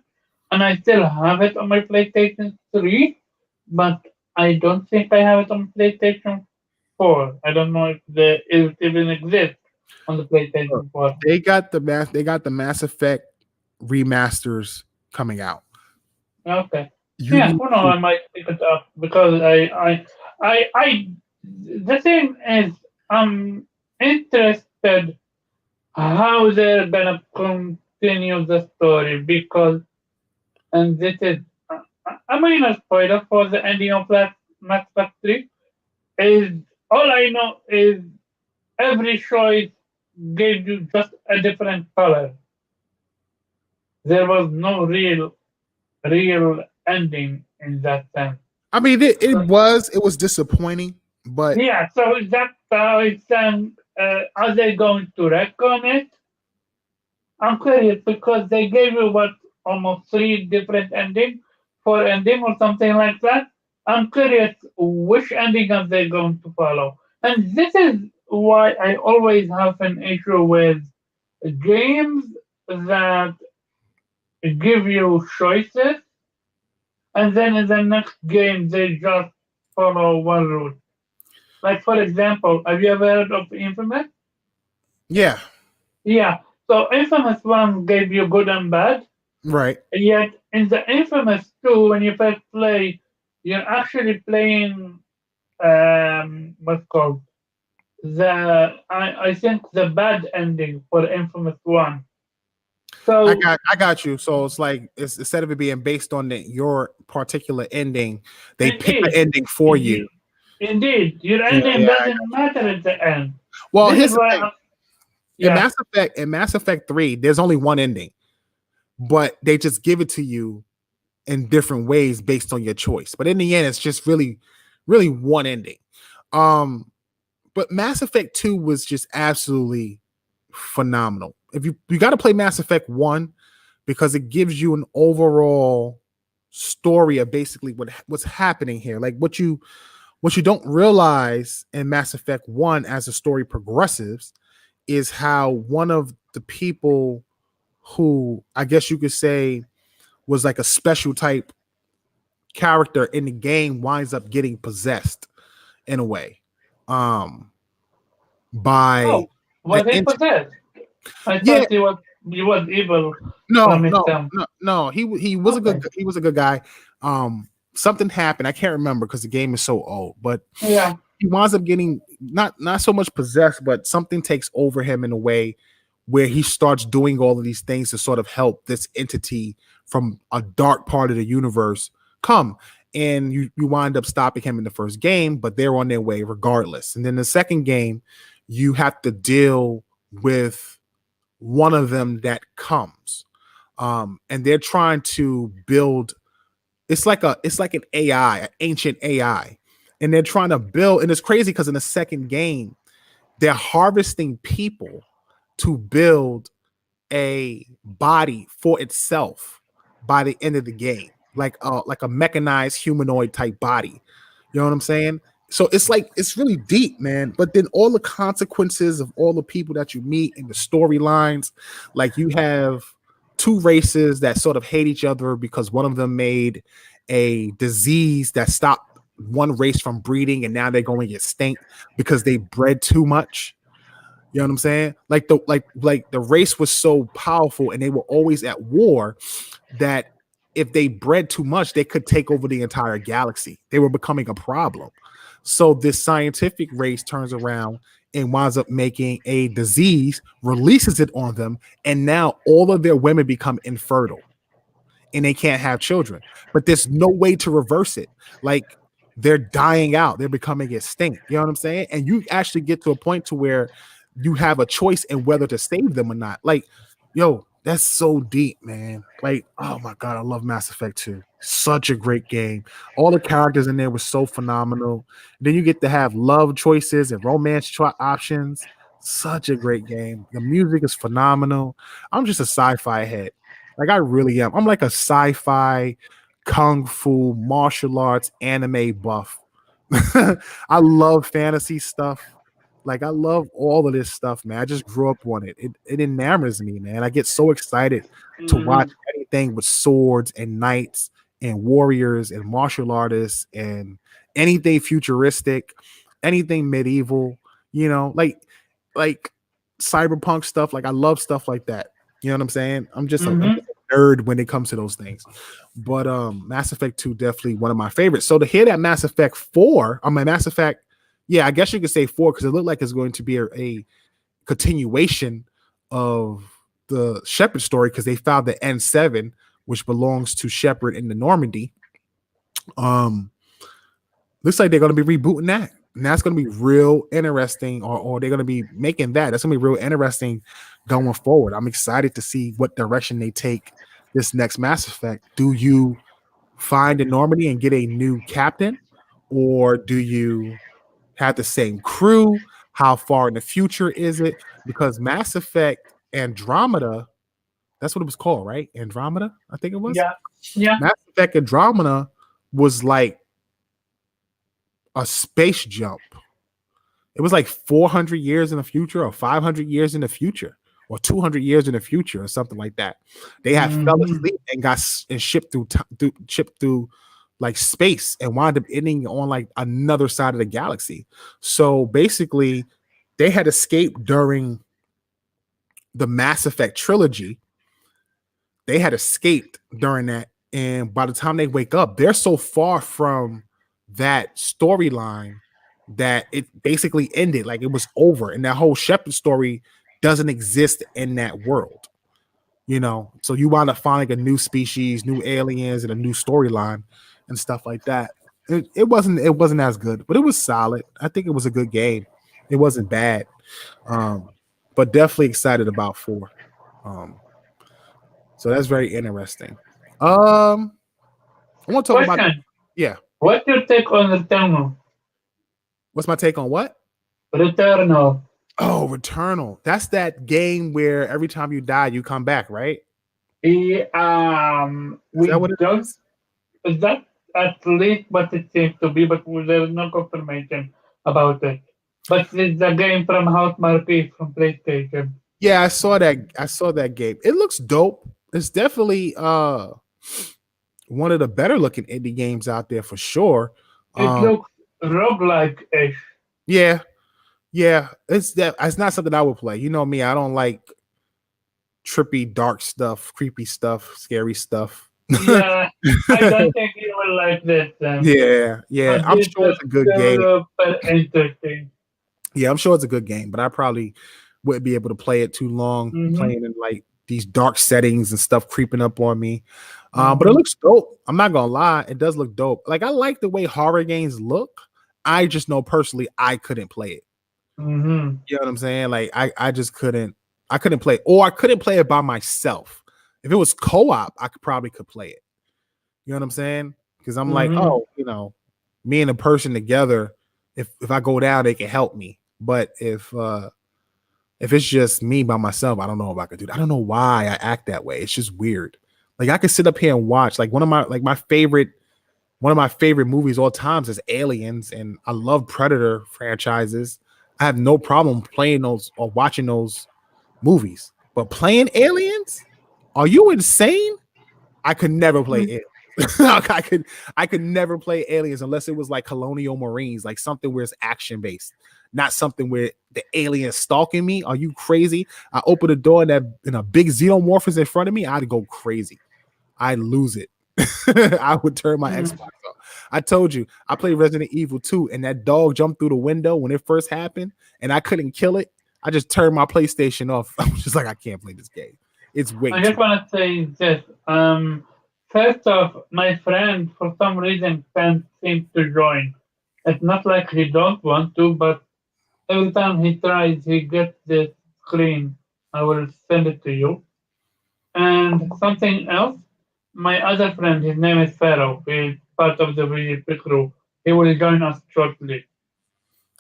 and I still have it on my PlayStation 3, but I don't think I have it on PlayStation 4. I don't know if it even exists on the PlayStation 4. They got the Mass Effect remasters coming out. Okay. You Yeah, need who knows? to I might pick it up because the thing is, I'm interested how they're gonna continue the story because, and this is a minor spoiler for the ending of Mass Effect 3, is all I know is every choice gave you just a different color. There was no real ending in that sense. I mean it was disappointing, but Yeah, so that's how it's are they going to reckon it? I'm curious because they gave you what almost three different endings, four ending or something like that. I'm curious which ending are they going to follow. And this is why I always have an issue with games that give you choices, and then in the next game they just follow one route. Like for example, have you ever heard of Infamous? Yeah, Yeah. So Infamous One gave you good and bad. right. Yet in the Infamous 2, when you first play, you're actually playing what's called I think the bad ending for Infamous One. So I got you. So it's like it's instead of it being based on your particular ending, they pick an indeed, ending for you. indeed, indeed, your Yeah, ending yeah. doesn't matter at the end. Well, This is here's the why, thing. yeah, In Mass Effect 3, there's only one ending, but they just give it to you in different ways based on your choice. But in the end, it's just really one ending. Um, but Mass Effect 2 was just absolutely phenomenal. If you got to play Mass Effect 1 because it gives you an overall story of basically what's happening here. Like what you don't realize in Mass Effect 1 as the story progresses is how one of the people who I guess you could say was like a special type character in the game winds up getting possessed in a way um by oh, was he entity. possessed? I Yeah, thought he was evil no, from his no, town. no, no. He was a Okay, good guy. Something happened. I can't remember because the game is so old, but yeah. he winds up getting not so much possessed, but something takes over him in a way where he starts doing all of these things to sort of help this entity from a dark part of the universe come. And you wind up stopping him in the first game, but they're on their way regardless. And then the second game, you have to deal with one of them that comes. And they're trying to build it's like an AI, an ancient AI. And they're trying to build, and it's crazy because in the second game, they're harvesting people to build a body for itself by the end of the game, like a mechanized humanoid type body. You know what I'm saying? So it's like it's really deep, man. But then all the consequences of all the people that you meet in the storylines, like you have two races that sort of hate each other because one of them made a disease that stopped one race from breeding, and now they're going extinct because they bred too much. You know what I'm saying? Like the race was so powerful and they were always at war that if they bred too much, they could take over the entire galaxy. They were becoming a problem. So this scientific race turns around and winds up making a disease, releases it on them, and now all of their women become infertile and they can't have children. But there's no way to reverse it. Like they're dying out, they're becoming extinct. You know what I'm saying? And you actually get to a point to where you have a choice in whether to save them or not. Like, yo, that's so deep, man. Like, oh my god, I love Mass Effect 2. Such a great game. All the characters in there were so phenomenal. Then you get to have love choices and romance options. Such a great game. The music is phenomenal. I'm just a sci-fi head. Like I really am. I'm like a sci-fi, kung fu, martial arts, anime buff. I love fantasy stuff. Like I love all of this stuff, man. I just grew up on it. It enamors me, man. I get so excited to watch Mhm. anything with swords and knights and warriors and martial artists and anything futuristic, anything medieval, you know, like cyberpunk stuff. Like I love stuff like that. You know what I'm saying? I'm Mhm. just a nerd when it comes to those things. But Mass Effect 2 definitely one of my favorites. So to hear that Mass Effect 4, I mean Mass Effect, yeah, I guess you could say 4 because it looked like it's going to be a continuation of the Shepard story because they found the N7, which belongs to Shepard in the Normandy. Um, looks like they're going to be rebooting that. And that's going to be real interesting, or they're going to be making that. That's going to be real interesting going forward. I'm excited to see what direction they take this next Mass Effect. Do you find a Normandy and get a new captain, or do you have the same crew? How far in the future is it? Because Mass Effect Andromeda, That's what it was called, right? Andromeda, I think it was. Yeah, yeah. Mass Effect Andromeda was like a space jump. It was like 400 years in the future, or 500 years in the future, or 200 years in the future, or something like that. They had fell Hmm. asleep and got and shipped through like space and wound up ending on like another side of the galaxy. So basically, they had escaped during the Mass Effect trilogy. They had escaped during that, and by the time they wake up, they're so far from that storyline that it basically ended, like it was over, and that whole Shepard story doesn't exist in that world. So you wind up finding a new species, new aliens, and a new storyline and stuff like that. It wasn't as good, but it was solid. I think it was a good game. It wasn't bad. But definitely excited about 4. Um, so that's very interesting. I want to talk about, Question: yeah. what's your take on Returnal? What's my take on what? Returnal. Oh, Returnal. That's that game where every time you die, you come back, right? Is that We what it don't. is? That at least what it seems to be, but there is no confirmation about it. But it's a game from Housemarque from PlayStation. Yeah, I saw that. I saw that game. It looks dope. It's definitely one of the better looking indie games out there for sure. It Um, looks roguelike-ish. yeah, yeah. It's not something I would play. You know me, I don't like trippy, dark stuff, creepy stuff, scary stuff. Yeah, I don't think you will like this. Yeah, yeah. But I'm this sure it's looks a good game. super interesting. Yeah, I'm sure it's a good game, but I probably wouldn't be able to play it too long, Mm-hmm. playing in like these dark settings and stuff creeping up on me. But it Mm-hmm. looks dope. I'm not gonna lie, it does look dope. Like I like the way horror games look. I just know personally I couldn't play it. Mm-hmm. You know what I'm saying? Like I just couldn't. I couldn't play it, or I couldn't play it by myself. If it was co-op, I could play it. You know what I'm saying? Because I'm like, Mm-hmm. oh, me and a person together. If I go down, they can help me. But if it's just me by myself, I don't know if I could do that. I don't know why I act that way. It's just weird. Like I could sit up here and watch like one of my favorite movies all times is Aliens, and I love Predator franchises. I have no problem playing those or watching those movies. But playing Aliens? Are you insane? I could never play Aliens. I could never play Aliens unless it was like Colonial Marines, like something where it's action based, not something where the alien is stalking me. Are you crazy? I open the door and a big xenomorph is in front of me. I'd go crazy. I'd lose it. I would turn my Mm-hmm. Xbox off. I told you I played Resident Evil 2 and that dog jumped through the window when it first happened and I couldn't kill it. I just turned my PlayStation off. I was just like, I can't play this game. It's way I too. just want to say this. First off, my friend for some reason can't seem to join. It's not like he don't want to, but every time he tries, he gets this screen. I will send it to you. And something else, my other friend, his name is Pharaoh. He's part of the VP crew. He will join us shortly.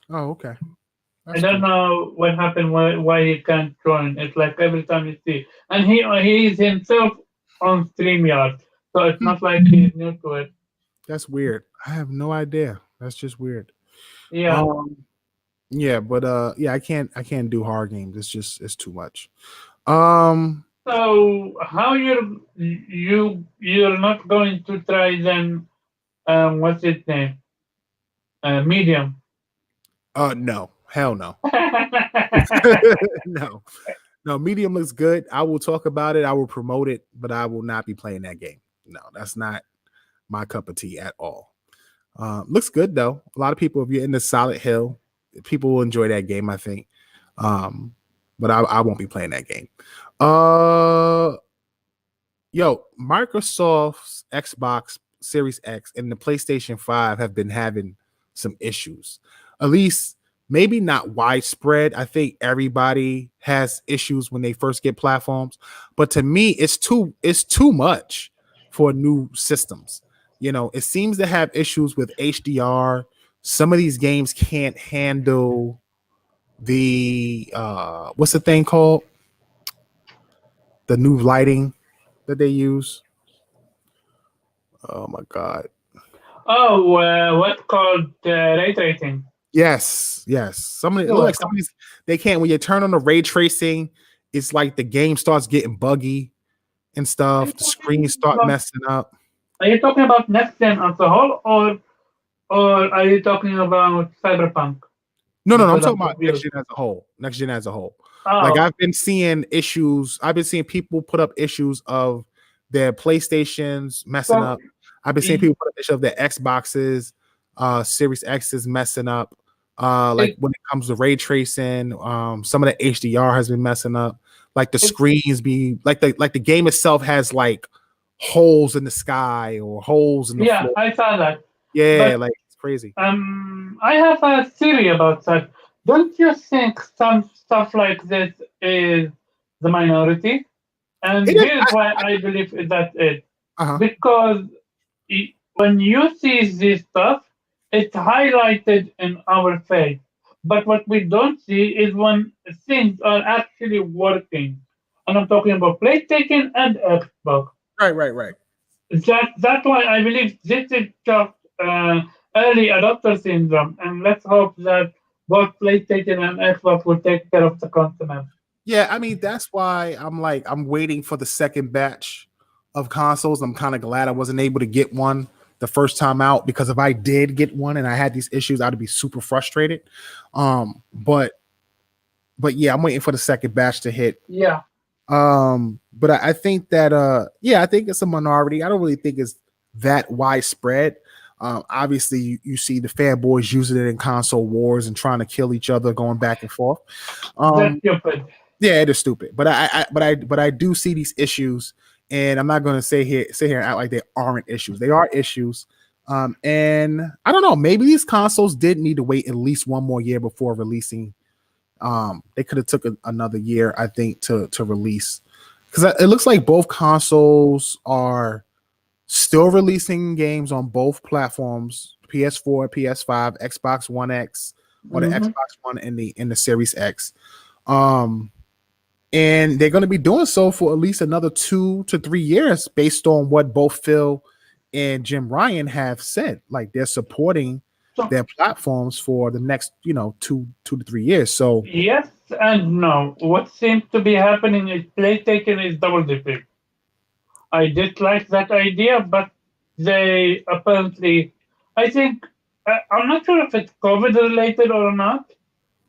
Oh, okay. I That's don't cool. know what happened, why he can't join. It's like every time you see, and he is himself on StreamYard, so it's not like he's new to it. That's weird. I have no idea. That's just weird. Yeah. Um, yeah, but yeah, I can't do horror games. It's too much. Um, So how you're not going to try then? What's its name? Medium. no, hell no, no, no. Medium looks good. I will talk about it. I will promote it, but I will not be playing that game. No, that's not my cup of tea at all. Looks good though. A lot of people, if you're into Solid Hill, people will enjoy that game. I think. Um, but I won't be playing that game. Uh, Microsoft's Xbox Series X and the PlayStation 5 have been having some issues. At least maybe not widespread. I think everybody has issues when they first get platforms, but to me it's too much for new systems. It seems to have issues with HDR. Some of these games can't handle the what's the thing called? the new lighting that they use. Oh my god. Oh, what's called ray tracing? Yes, yes. Some of it You're look like some welcome. of these they can't when you turn on the ray tracing, it's like the game starts getting buggy and Are you stuff. The screens talking start about messing up. Are you talking about next gen as a whole, or are you talking about Cyberpunk? No, no, no. I'm Because I'm talking about next confused. gen as a whole. Next gen as a whole. Like Oh, I've been seeing issues. I've been seeing people put up issues of their PlayStations messing so up. I've been seeing y- people put up issues of their Xboxes, Series X's messing up. Like it, when it comes to ray tracing, some of the HDR has been messing up. Like the it, screens be like the game itself has like holes in the sky or holes in the yeah, floor. I saw that. Yeah, But like it's crazy. I have a theory about that. Don't you think some stuff like this is the minority? It And is. here's why I believe that it. Uh-huh. Because when you see this stuff, it's highlighted in our face. But what we don't see is when things are actually working. And I'm talking about PlayStation and Xbox. Right, right, right. That's why I believe this is just uh, early adopter syndrome. And let's hope that both PlayStation and Xbox will take care of the continent. Yeah, I mean that's why I'm like I'm waiting for the second batch of consoles. I'm kind of glad I wasn't able to get one the first time out because if I did get one and I had these issues, I'd be super frustrated. But yeah, I'm waiting for the second batch to hit. Yeah. But I think that yeah, I think it's a minority. I don't really think it's that widespread. Obviously, you see the fanboys using it in console wars and trying to kill each other, going back and forth. That's Um, stupid. Yeah, it is stupid. But I do see these issues, and I'm not going to sit here and act like they aren't issues. They are issues. And I don't know. Maybe these consoles did need to wait at least one more year before releasing. They could have took another year, I think, to release because it looks like both consoles are still releasing games on both platforms: PS4, PS5, Xbox One X, or the Hmm. Xbox One and the Series X. Um, and they're going to be doing so for at least another 2 to 3 years based on what both Phil and Jim Ryan have said. Like they're supporting So, their platforms for the next 2 to 3 years. So yes and no. What seems to be happening is PlayStation is double dipping. I dislike that idea, but they apparently, I think, I'm not sure if it's COVID related or not,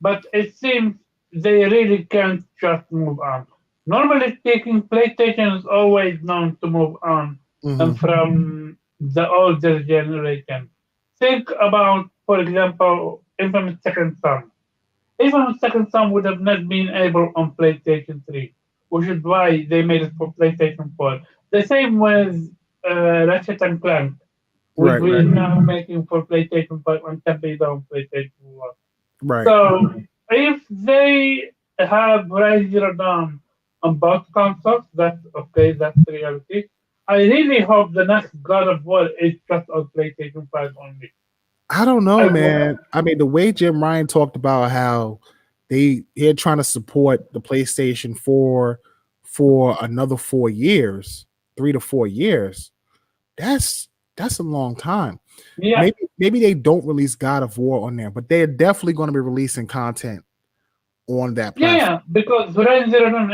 but it seems they really can't just move on. Normally speaking, PlayStation is always known to move on mhm. from the older generation. Think about, for example, Infamous Second Son. Even Second Son would have not been able on PlayStation 3, which is why they made it for PlayStation 4. The same with Ratchet and Clank, which Right, we right, are now making for PlayStation 5 and can be done on PlayStation 4. right. So if they have Rise Zero Dawn on both consoles, that's okay, that's the reality. I really hope the next God of War is just on PlayStation 5 only. I don't I know, want, man. I mean, the way Jim Ryan talked about how they're trying to support the PlayStation 4 for another 4 years, 3 to 4 years. That's a long time. yeah, Maybe they don't release God of War on there, but they're definitely going to be releasing content on that yeah, platform. yeah, because Horizon Zero Dawn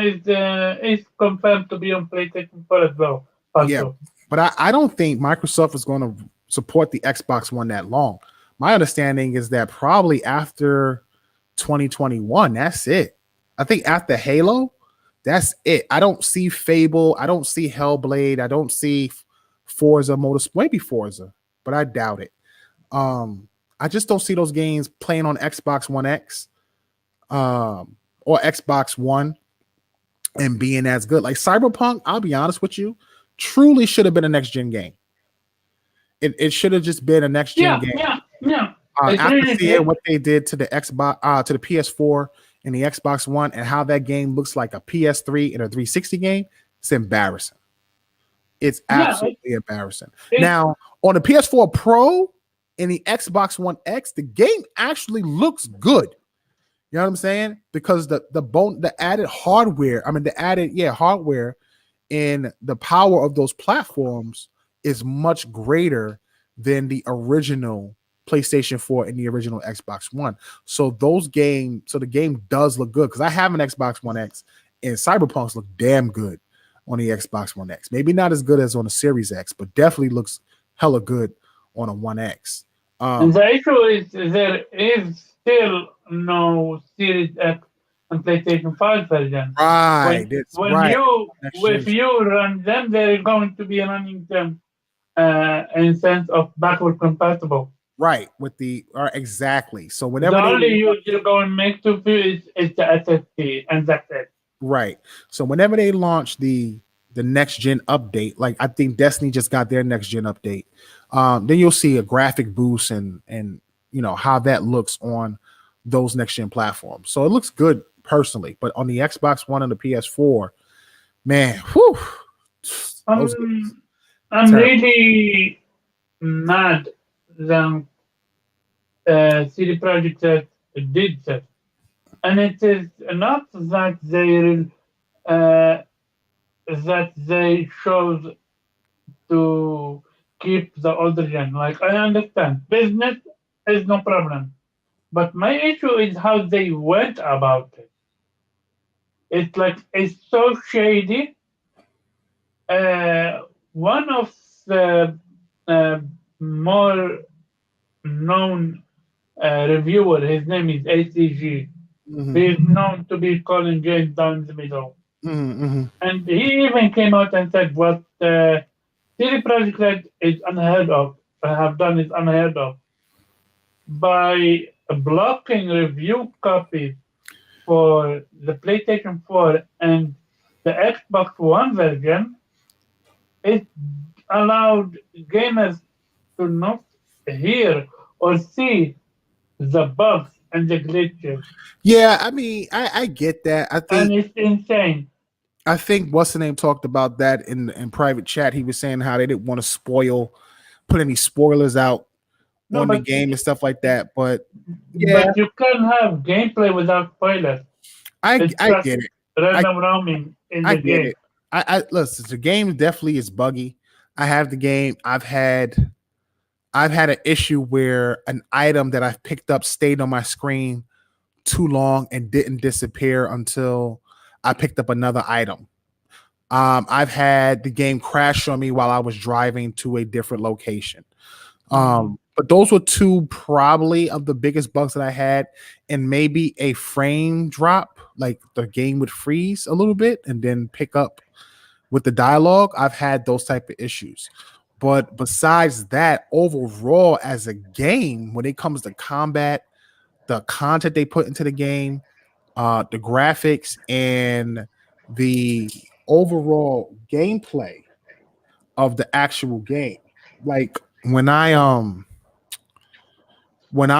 is confirmed to be on PlayStation 4 as well. Yeah, Also, but I don't think Microsoft is going to support the Xbox One that long. My understanding is that probably after 2021, that's it. I think after Halo, that's it. I don't see Fable. I don't see Hellblade. I don't see Forza Motorsport. Maybe Forza, but I doubt it. I just don't see those games playing on Xbox One X or Xbox One and being as good. Like Cyberpunk, I'll be honest with you, truly should have been a next gen game. It should have just been a next gen yeah, game. yeah, yeah. It After really seeing did. what they did to the Xbox, to the PS4 and the Xbox One, and how that game looks like a PS3 and a 360 game, it's embarrassing. It's Yeah, absolutely embarrassing. it, Now on the PS4 Pro and the Xbox One X, the game actually looks good. You know what I'm saying? Because the added hardware, I mean the added hardware and the power of those platforms is much greater than the original PlayStation 4 and the original Xbox One. So the game does look good because I have an Xbox One X, and Cyberpunks look damn good on the Xbox One X. Maybe not as good as on the Series X, but definitely looks hella good on a One X. And Um, the issue is there is still no Series X and PlayStation 5 version. right, it's When right. you Next if gen, you run them, they're going to be running them in sense of backward compatible. right with the exactly. So The whenever they only use you're going to make to is the SSD, and that's it. right. So whenever they launch the next gen update, like I think Destiny just got their next gen update, then you'll see a graphic boost and how that looks on those next gen platforms. So it looks good personally, but on the Xbox One and the PS4, man, whew, those games I'm I'm terrible. really mad that CD Projekt Red did that, and it is not uh, that they chose to keep the older gen. Like I understand, business is no problem, but my issue is how they went about it. It's like it's so shady. One of the uh, more known reviewer, his name is ACG. Hmm. He is known to be calling James down the middle. Hmm. And he even came out and said what CD Projekt Red is unheard of, have done is unheard of. By blocking review copies for the PlayStation 4 and the Xbox One version, it allowed gamers to not hear or see the bugs and the glitches. Yeah, I mean, I get that. And it's insane. I think what's the name talked about that in private chat. He was saying how they didn't want to put any spoilers out No, on the game and stuff like that. But yeah, but you can have gameplay without spoilers. It's I just get it. I random roaming in I the get game. it. I listen. The game definitely is buggy. I have the game. I've had an issue where an item that I've picked up stayed on my screen too long and didn't disappear until I picked up another item. I've had the game crash on me while I was driving to a different location. Mhm. But those were two probably of the biggest bugs that I had, and maybe a frame drop, like the game would freeze a little bit and then pick up with the dialogue. I've had those type of issues. But besides that, overall as a game, when it comes to combat, the content they put into the game, the graphics, and the overall gameplay of the actual game. Like when I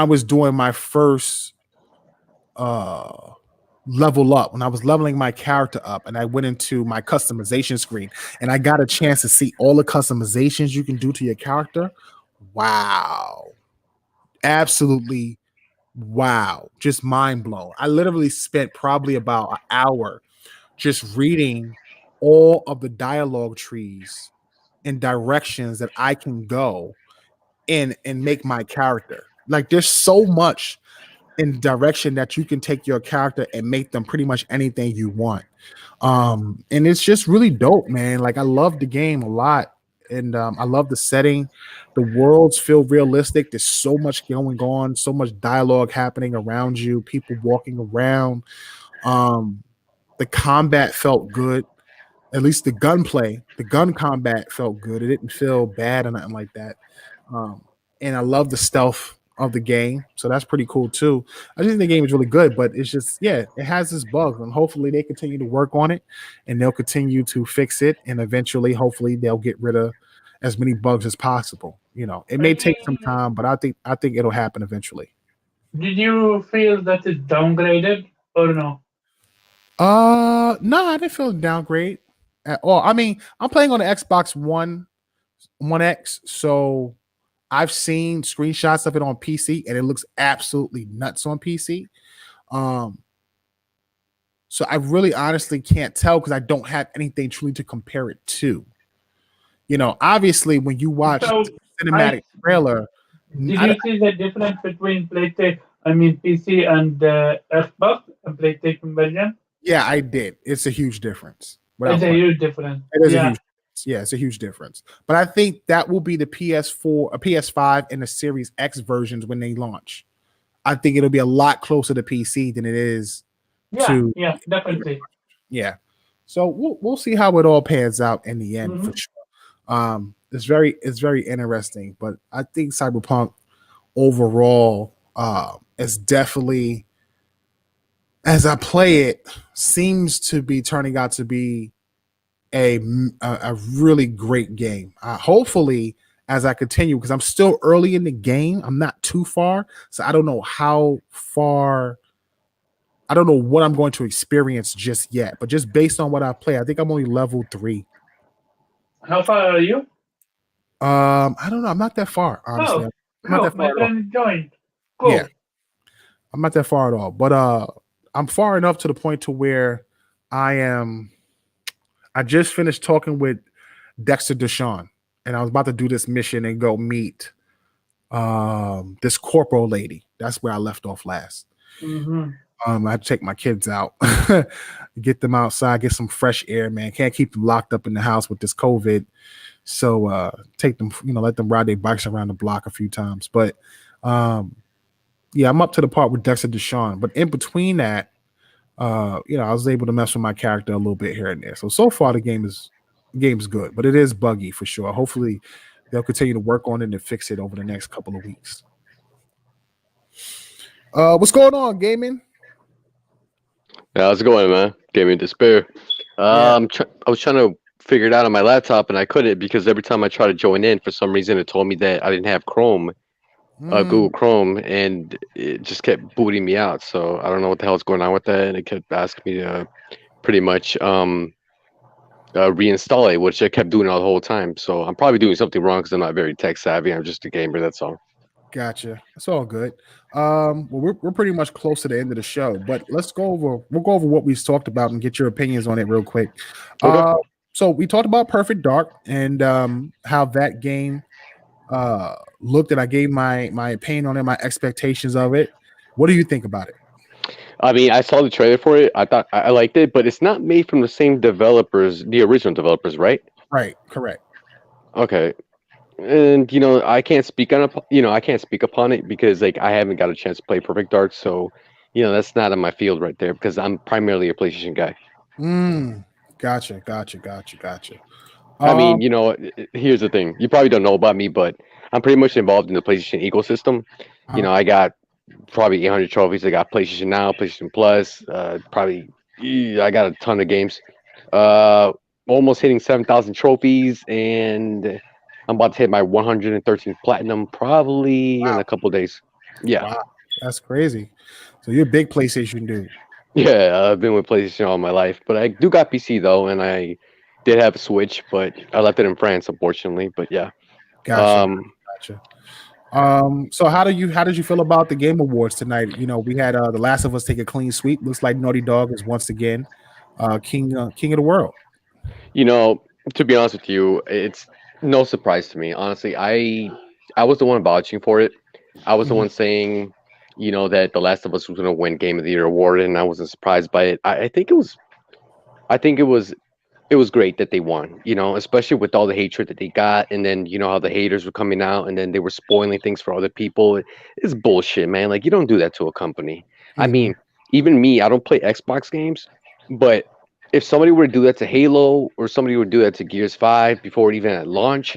was doing my first uh level up, when I was leveling my character up and I went into my customization screen and I got a chance to see all the customizations you can do to your character. Wow. Absolutely wow. Just mind blown. I literally spent probably about an hour just reading all of the dialogue trees and directions that I can go in and make my character. Like there's so much in direction that you can take your character and make them pretty much anything you want. And it's just really dope, man. Like I love the game a lot. And I love the setting. The worlds feel realistic. There's so much going on, so much dialogue happening around you, people walking around. Um, the combat felt good. At least the gun combat felt good. It didn't feel bad or nothing like that. Um, and I love the stealth of the game, so that's pretty cool too. I just think the game is really good, but it's just yeah, it has this bug, and hopefully they continue to work on it, and they'll continue to fix it, and eventually, hopefully, they'll get rid of as many bugs as possible. It may take some Uh, time, but I think it'll happen eventually. Did you feel that it's downgraded or no? No, I didn't feel a downgrade at all. I mean, I'm playing on the Xbox One X, so I've seen screenshots of it on PC, and it looks absolutely nuts on PC. Um, So I really honestly can't tell because I don't have anything truly to compare it to. Obviously, when you watch So, the I cinematic trailer, did you see the difference between PlayStation, I mean PC and Xbox and PlayStation version? yeah, I did. It's a huge difference, It's without a question. huge difference. It is a Yeah, huge, yeah, it's a huge difference. But I think that will be the PS4, a PS5, and the Series X versions when they launch. I think it'll be a lot closer to PC than it is yeah, to, yeah, definitely. yeah. So we'll see how it all pans out in the end for Hmm. sure. It's very interesting, but I think Cyberpunk overall is definitely, as I play it, seems to be turning out to be a really great game. Hopefully, as I continue, because I'm still early in the game, I'm not too far, so I don't know how far. I don't know what I'm going to experience just yet, but just based on what I play, I think I'm only level 3. How far are you? I don't know. I'm not that far, honestly. Oh, I'm not oh, that my far at all. friend joined. Yeah, Cool. I'm not that far at all. But I'm far enough to the point to where I am. I just finished talking with Dexter Deshawn, and I was about to do this mission and go meet this corporal lady. That's where I left off last. Hmm. I had to take my kids out, get them outside, get some fresh air, man. Can't keep them locked up in the house with this COVID. So take them, let them ride their bikes around the block a few times. But yeah, I'm up to the part with Dexter Deshawn. But in between that, I was able to mess with my character a little bit here and there. So far the game's good, but it is buggy for sure. Hopefully they'll continue to work on it and fix it over the next couple of weeks. What's going on, gaming? Yeah, how's it going, man? Gave me despair. Yeah. I was trying to figure it out on my laptop, and I couldn't because every time I tried to join in, for some reason, it told me that I didn't have Chrome, Mm, Google Chrome, and it just kept booting me out. So I don't know what the hell's going on with that, and it kept asking me to pretty much reinstall it, which I kept doing all the whole time. So I'm probably doing something wrong because I'm not very tech savvy. I'm just a gamer. That's all. gotcha. It's all good. Well, we're pretty much close to the end of the show, but we'll go over what we've talked about and get your opinions on it real quick. Okay. Uh, so we talked about Perfect Dark and how that game looked, and I gave my opinion on it, my expectations of it. What do you think about it? I mean, I saw the trailer for it. I thought I liked it, but it's not made from the same developers, the original developers, right? Right, correct. Okay. And I can't speak on I can't speak upon it because like I haven't got a chance to play Perfect Dark, so that's not in my field right there because I'm primarily a PlayStation guy. Mm, gotcha. I mean, Um, here's the thing. You probably don't know about me, but I'm pretty much involved in the PlayStation ecosystem. uh, I got probably 800 trophies. I got PlayStation Now, PlayStation Plus, probably I got a ton of games. Uh, Almost hitting 7,000 trophies, and I'm about to hit my 113 platinum probably in wow, a couple days. Yeah, wow, that's crazy. So you're a big PlayStation dude. yeah. I've been with PlayStation all my life, but I do got PC though, and I did have a Switch, but I left it in France, unfortunately. But yeah. Gotcha, Um, gotcha. So how did you feel about the Game Awards tonight? We had The Last of Us take a clean sweep. Looks like Naughty Dog is once again king of the world. You know, to be honest with you, it's no surprise to me. Honestly, I was the one vouching for it. I was the Mhm. one saying, that The Last of Us was going to win Game of the Year award, and I wasn't surprised by it. I think it was great that they won, especially with all the hatred that they got. And then, how the haters were coming out and then they were spoiling things for other people. It's bullshit, man. Like, you don't do that to a company. I Mhm. mean, even me, I don't play Xbox games, but if somebody were to do that to Halo or somebody would do that to Gears 5 before it even at launch,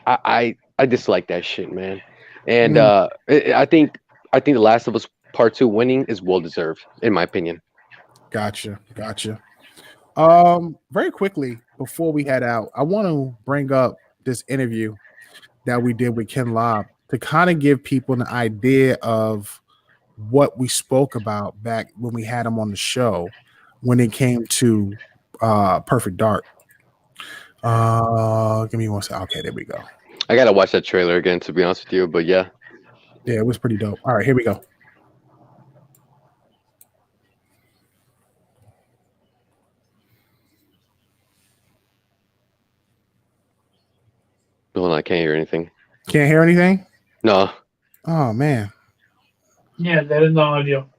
I dislike that shit, man. And Mm, I think The Last of Us Part 2 winning is well deserved, in my opinion. gotcha. Very quickly before we head out, I want to bring up this interview that we did with Ken Lobb to kind of give people an idea of what we spoke about back when we had him on the show when it came to Perfect Dark. Give me one second. Okay, there we go. I gotta watch that trailer again, to be honest with you, but yeah. Yeah, it was pretty dope. All right, here we go. Hold on, I can't hear anything. Can't hear anything? No. Oh man. Yeah, there is no audio.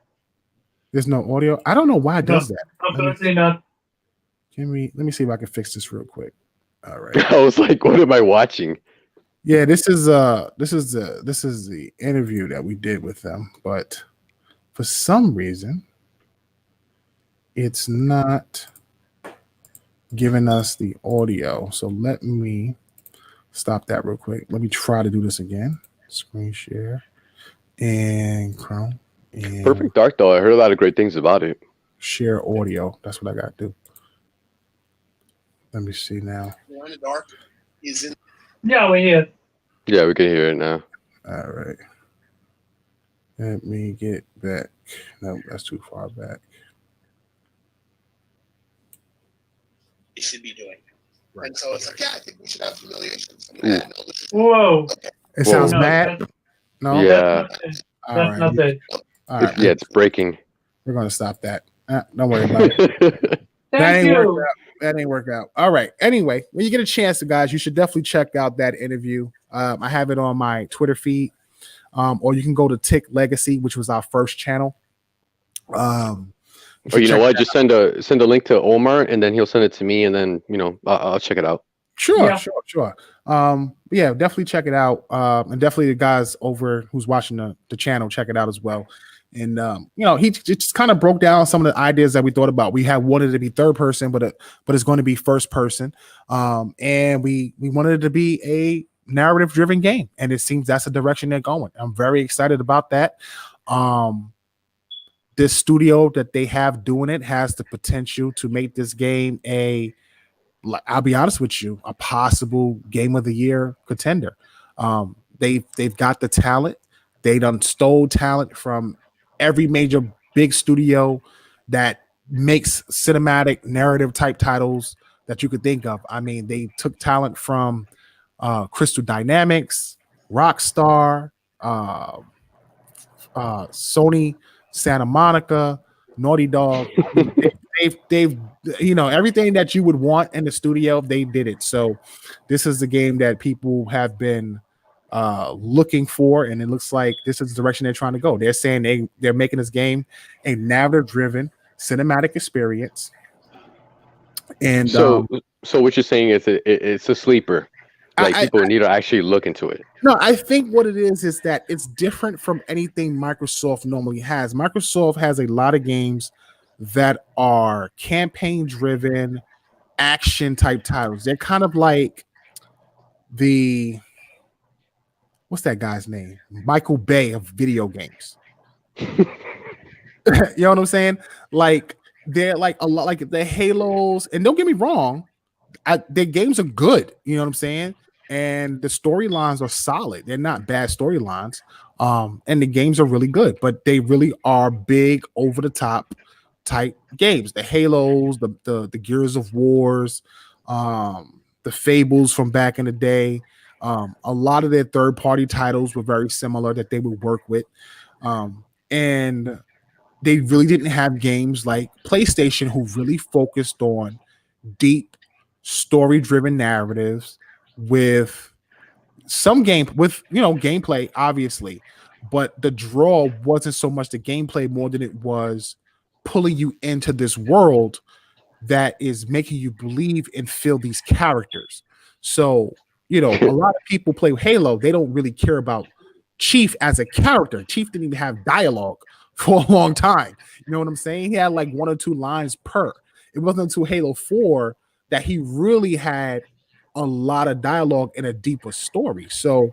There's no audio. I don't know why it No, does that. absolutely not. Let me see if I can fix this real quick. All right. I was like, what am I watching? Yeah, this is the interview that we did with them, but for some reason it's not giving us the audio. So let me stop that real quick. Let me try to do this again. Screen share and Chrome and Perfect Dark, though. I heard a lot of great things about it. share audio. That's what I got to do. Let me see now. Dark is in. Yeah, we hear. Yeah, we can hear it now. All right. Let me get back. No, that's too far back. It should be doing. Right. And so it's like, yeah, I think we should have humiliation. Whoa. It sounds No, bad. No. Yeah. That's not it. All right. Yeah, it's breaking. We're gonna stop that. Don't worry about it. Thank you. That ain't work out. All right. Anyway, when you get a chance, guys, you should definitely check out that interview. I have it on my Twitter feed, or you can go to Tick Legacy, which was our first channel. Or you know what? Just send a link to Omar, and then he'll send it to me, and then I'll check it out. Sure. Yeah, definitely check it out. And definitely the guys over who's watching the channel, check it out as well. And he just kind of broke down some of the ideas that we thought about. We had wanted it to be third person, but it's going to be first person. And we wanted it to be a narrative driven game, and it seems that's the direction they're going. I'm very excited about that. This studio that they have doing it has the potential to make this game I'll be honest with you, a possible game of the year contender. They've got the talent. They done stole talent from every major big studio that makes cinematic narrative type titles that you could think of. I mean, they took talent from Crystal Dynamics, Rockstar, Sony, Santa Monica, Naughty Dog. I mean, they've everything that you would want in the studio, they did it. So this is the game that people have been looking for, and it looks like this is the direction they're trying to go. They're saying they're making this game a narrative-driven cinematic experience. And so what you're saying is it's a sleeper. Like people need to actually look into it. No, I think what it is that it's different from anything Microsoft normally has. Microsoft has a lot of games that are campaign-driven, action-type titles. They're kind of like what's that guy's name? Michael Bay of video games. You know what I'm saying? Like they're like a lot like the Halos, and don't get me wrong, their games are good. You know what I'm saying? And the storylines are solid. They're not bad storylines. And the games are really good, but they really are big, over the top type games. The Halos, the Gears of Wars, the Fables from back in the day. A lot of their third-party titles were very similar that they would work with. And they really didn't have games like PlayStation, who really focused on deep story-driven narratives with some gameplay, obviously, but the draw wasn't so much the gameplay more than it was pulling you into this world that is making you believe and feel these characters. So, a lot of people play Halo. They don't really care about Chief as a character. Chief didn't even have dialogue for a long time. You know what I'm saying? He had like 1 or 2 lines per. It wasn't until Halo 4 that he really had a lot of dialogue and a deeper story. So,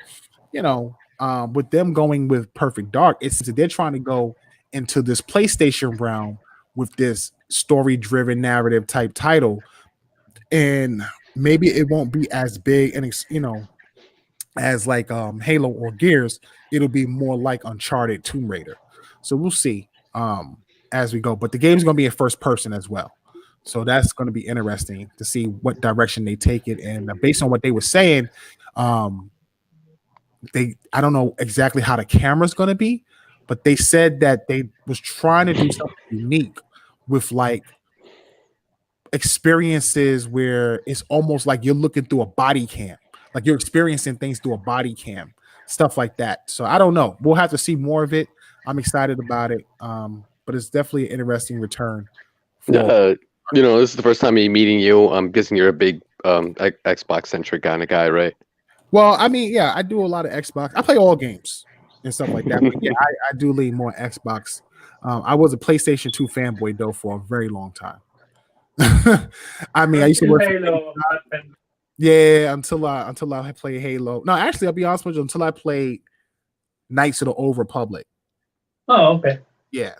with them going with Perfect Dark, it's that they're trying to go into this PlayStation realm with this story-driven narrative type title, and maybe it won't be as big and as like Halo or Gears. It'll be more like Uncharted, Tomb Raider. So we'll see as we go. But the game's going to be in first person as well. So that's going to be interesting to see what direction they take it. And based on what they were saying, I don't know exactly how the camera's going to be, but they said that they was trying to do something unique with like experiences where it's almost like you're looking through a body cam. like you're experiencing things through a body cam, stuff like that. So I don't know. We'll have to see more of it. I'm excited about it. But it's definitely an interesting return. Yeah, this is the first time me meeting you. I'm guessing you're a big Xbox centric kind of guy, right? Well, I mean, yeah, I do a lot of Xbox. I play all games and stuff like that. But yeah, I do lean more Xbox. I was a PlayStation 2 fanboy though for a very long time. I mean, I used to work for Halo. yeah, until I played Halo. No, actually, I'll be honest with you, until I played Knights of the Old Republic. Oh, okay. Yeah,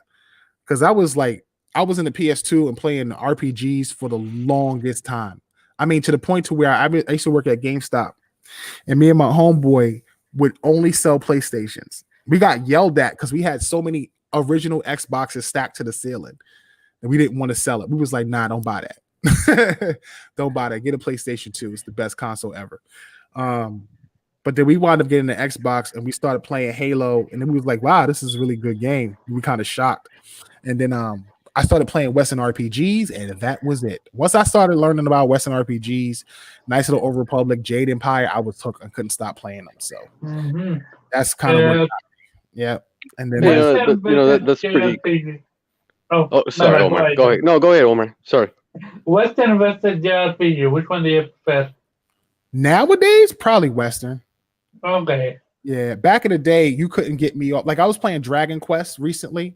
because I was in the PS2 and playing RPGs for the longest time. I mean, to the point to where I used to work at GameStop, and me and my homeboy would only sell PlayStations. We got yelled at because we had so many original Xboxes stacked to the ceiling, and we didn't want to sell it. We was like, nah, don't buy that. Don't buy that. Get a PlayStation 2. It's the best console ever. But then we wound up getting the Xbox and we started playing Halo, and then we was like, wow, this is a really good game. We were kind of shocked. And then I started playing Western RPGs, and that was it. Once I started learning about Western RPGs, Knights of the Old Republic, Jade Empire, I couldn't stop playing them. So that's kind of what. Yeah, and then that's pretty. Oh, sorry, Omar. Go ahead. No, go ahead, Omar. Sorry. Western versus JRPG. Which one do you prefer? Nowadays, probably Western. Okay. Yeah, back in the day, you couldn't get me off. Like I was playing Dragon Quest recently,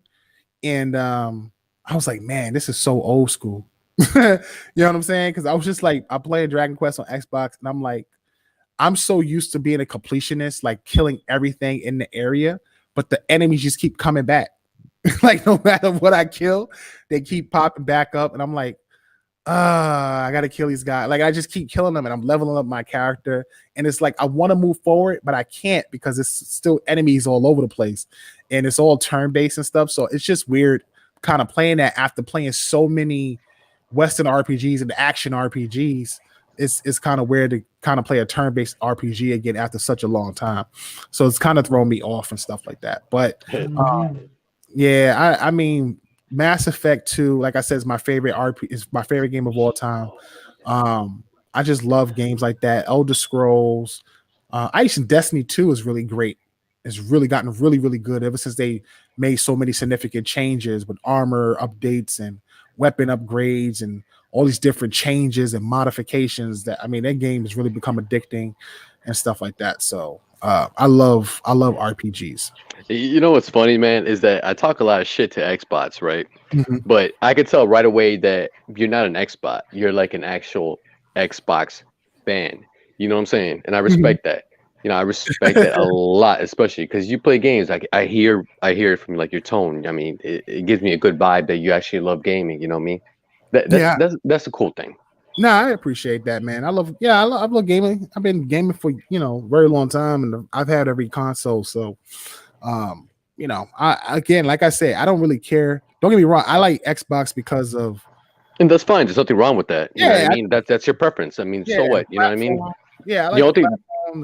and I was like, man, this is so old school. You know what I'm saying? Because I was just like, I played Dragon Quest on Xbox, and I'm like, I'm so used to being a completionist, like killing everything in the area, but the enemies just keep coming back. Like no matter what I kill, they keep popping back up, and I'm like, I gotta kill these guys. Like I just keep killing them, and I'm leveling up my character, and it's like I want to move forward, but I can't because it's still enemies all over the place, and it's all turn-based and stuff. So it's just weird kind of playing that after playing so many Western RPGs and action RPGs. It's kind of weird to kind of play a turn-based RPG again after such a long time. So it's kind of throwing me off and stuff like that. But yeah, I mean, Mass Effect 2, like I said, is my favorite is my favorite game of all time. I just love games like that. Elder Scrolls. I think Destiny 2 is really great. It's really gotten really, really good ever since they made so many significant changes with armor updates and weapon upgrades and all these different changes and modifications. That that game has really become addicting and stuff like that. So I love RPGs. You know what's funny, man, is that I talk a lot of shit to Xbox, right? Mm-hmm. But I could tell right away that you're not an Xbox. You're like an actual Xbox fan. You know what I'm saying? And I respect that. I respect that a lot, especially because you play games. Like I hear it from like your tone. I mean, it gives me a good vibe that you actually love gaming. You know what I mean? That's a cool thing. No, I appreciate that, man. I love gaming. I've been gaming for a very long time, and I've had every console. So, like I said, I don't really care. Don't get me wrong. I like Xbox because of, and that's fine. There's nothing wrong with that. You know what I mean? That's your preference. I mean, so what? You know what I mean? Yeah, I like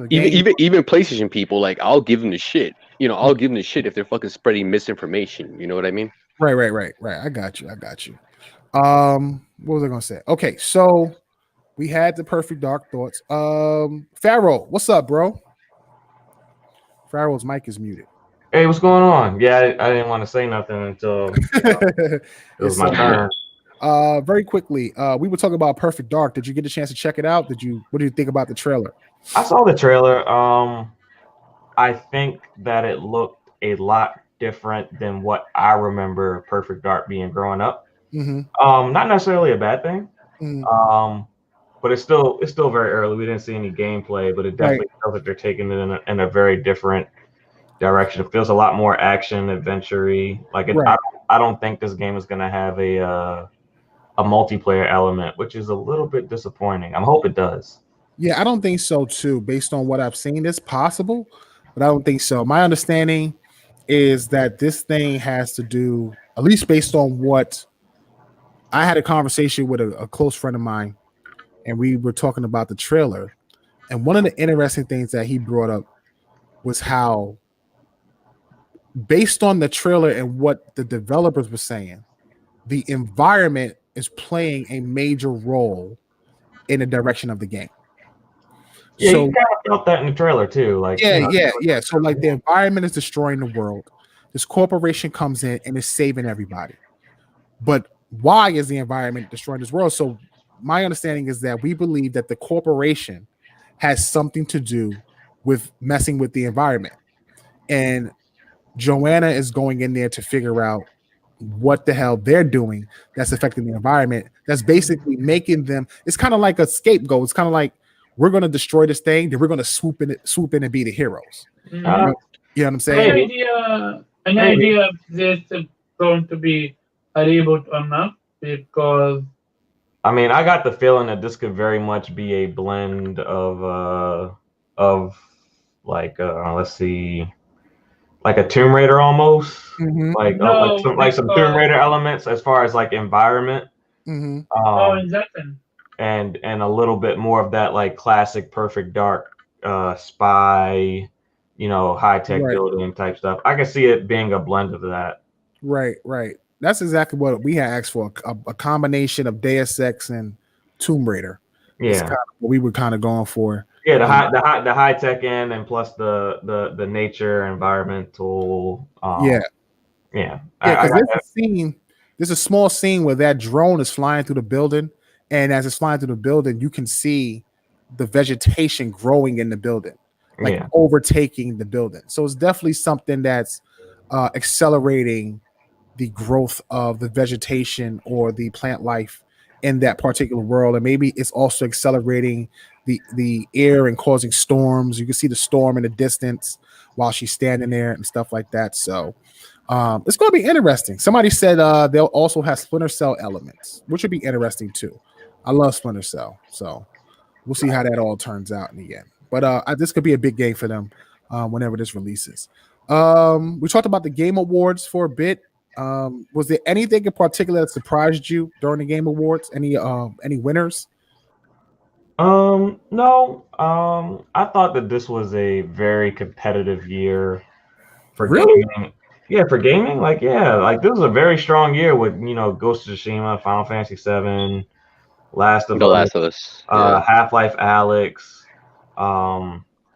even PlayStation people, like I'll give them the shit. I'll give them the shit if they're fucking spreading misinformation. You know what I mean? Right. I got you. What was I gonna say? Okay, so we had the perfect dark thoughts. Pharaoh, what's up, bro? Pharaoh's mic is muted. Hey, what's going on? Yeah, I didn't want to say nothing until it was my turn. Very quickly, we were talking about Perfect Dark. Did you get a chance to check it out? What do you think about the trailer? I saw the trailer. I think that it looked a lot different than what I remember Perfect Dark being growing up. Mm-hmm. Not necessarily a bad thing. Mm-hmm. But it's still very early. We didn't see any gameplay, but it definitely feels like they're taking it in a very different direction. It feels a lot more action, adventure-y. Like I don't think this game is going to have a multiplayer element, which is a little bit disappointing. I hope it does. Yeah, I don't think so too. Based on what I've seen, it's possible, but I don't think so. My understanding is that this thing has to do, at least based on what I had a conversation with a close friend of mine, and we were talking about the trailer. And one of the interesting things that he brought up was how, based on the trailer and what the developers were saying, the environment is playing a major role in the direction of the game. Yeah, So you kind of felt that in the trailer too. Like, yeah. So like the environment is destroying the world. This corporation comes in and is saving everybody. But why is the environment destroying this world? So my understanding is that we believe that the corporation has something to do with messing with the environment. And Joanna is going in there to figure out what the hell they're doing that's affecting the environment. That's basically making them. It's kind of like a scapegoat. It's kind of like we're going to destroy this thing, then we're going to swoop in and be the heroes. You know what I'm saying? Any idea if this is going to be a reboot or not? Because I mean, I got the feeling that this could very much be a blend of like let's see, like a Tomb Raider almost, like some Tomb Raider elements as far as like environment, exactly. and a little bit more of that like classic Perfect Dark spy, high tech building type stuff. I can see it being a blend of that. Right. That's exactly what we had asked for, a combination of Deus Ex and Tomb Raider. Yeah, kind of what we were kind of going for. Yeah, the high tech end and plus the nature environmental. Yeah. Because there's a small scene where that drone is flying through the building, and as it's flying through the building, you can see the vegetation growing in the building, like overtaking the building. So it's definitely something that's accelerating the growth of the vegetation or the plant life in that particular world, and maybe it's also accelerating the air and causing storms. You can see the storm in the distance while she's standing there and stuff like that. So it's going to be interesting. Somebody said they'll also have Splinter Cell elements, which would be interesting too. I love Splinter Cell, so we'll see how that all turns out in the end. But this could be a big game for them whenever this releases. We talked about the Game Awards for a bit. Was there anything in particular that surprised you during the Game Awards? Any winners? No. I thought that this was a very competitive year for gaming. Yeah, for gaming, like this was a very strong year with Ghost of Tsushima, Final Fantasy VII, Last of Us, Half-Life Alyx,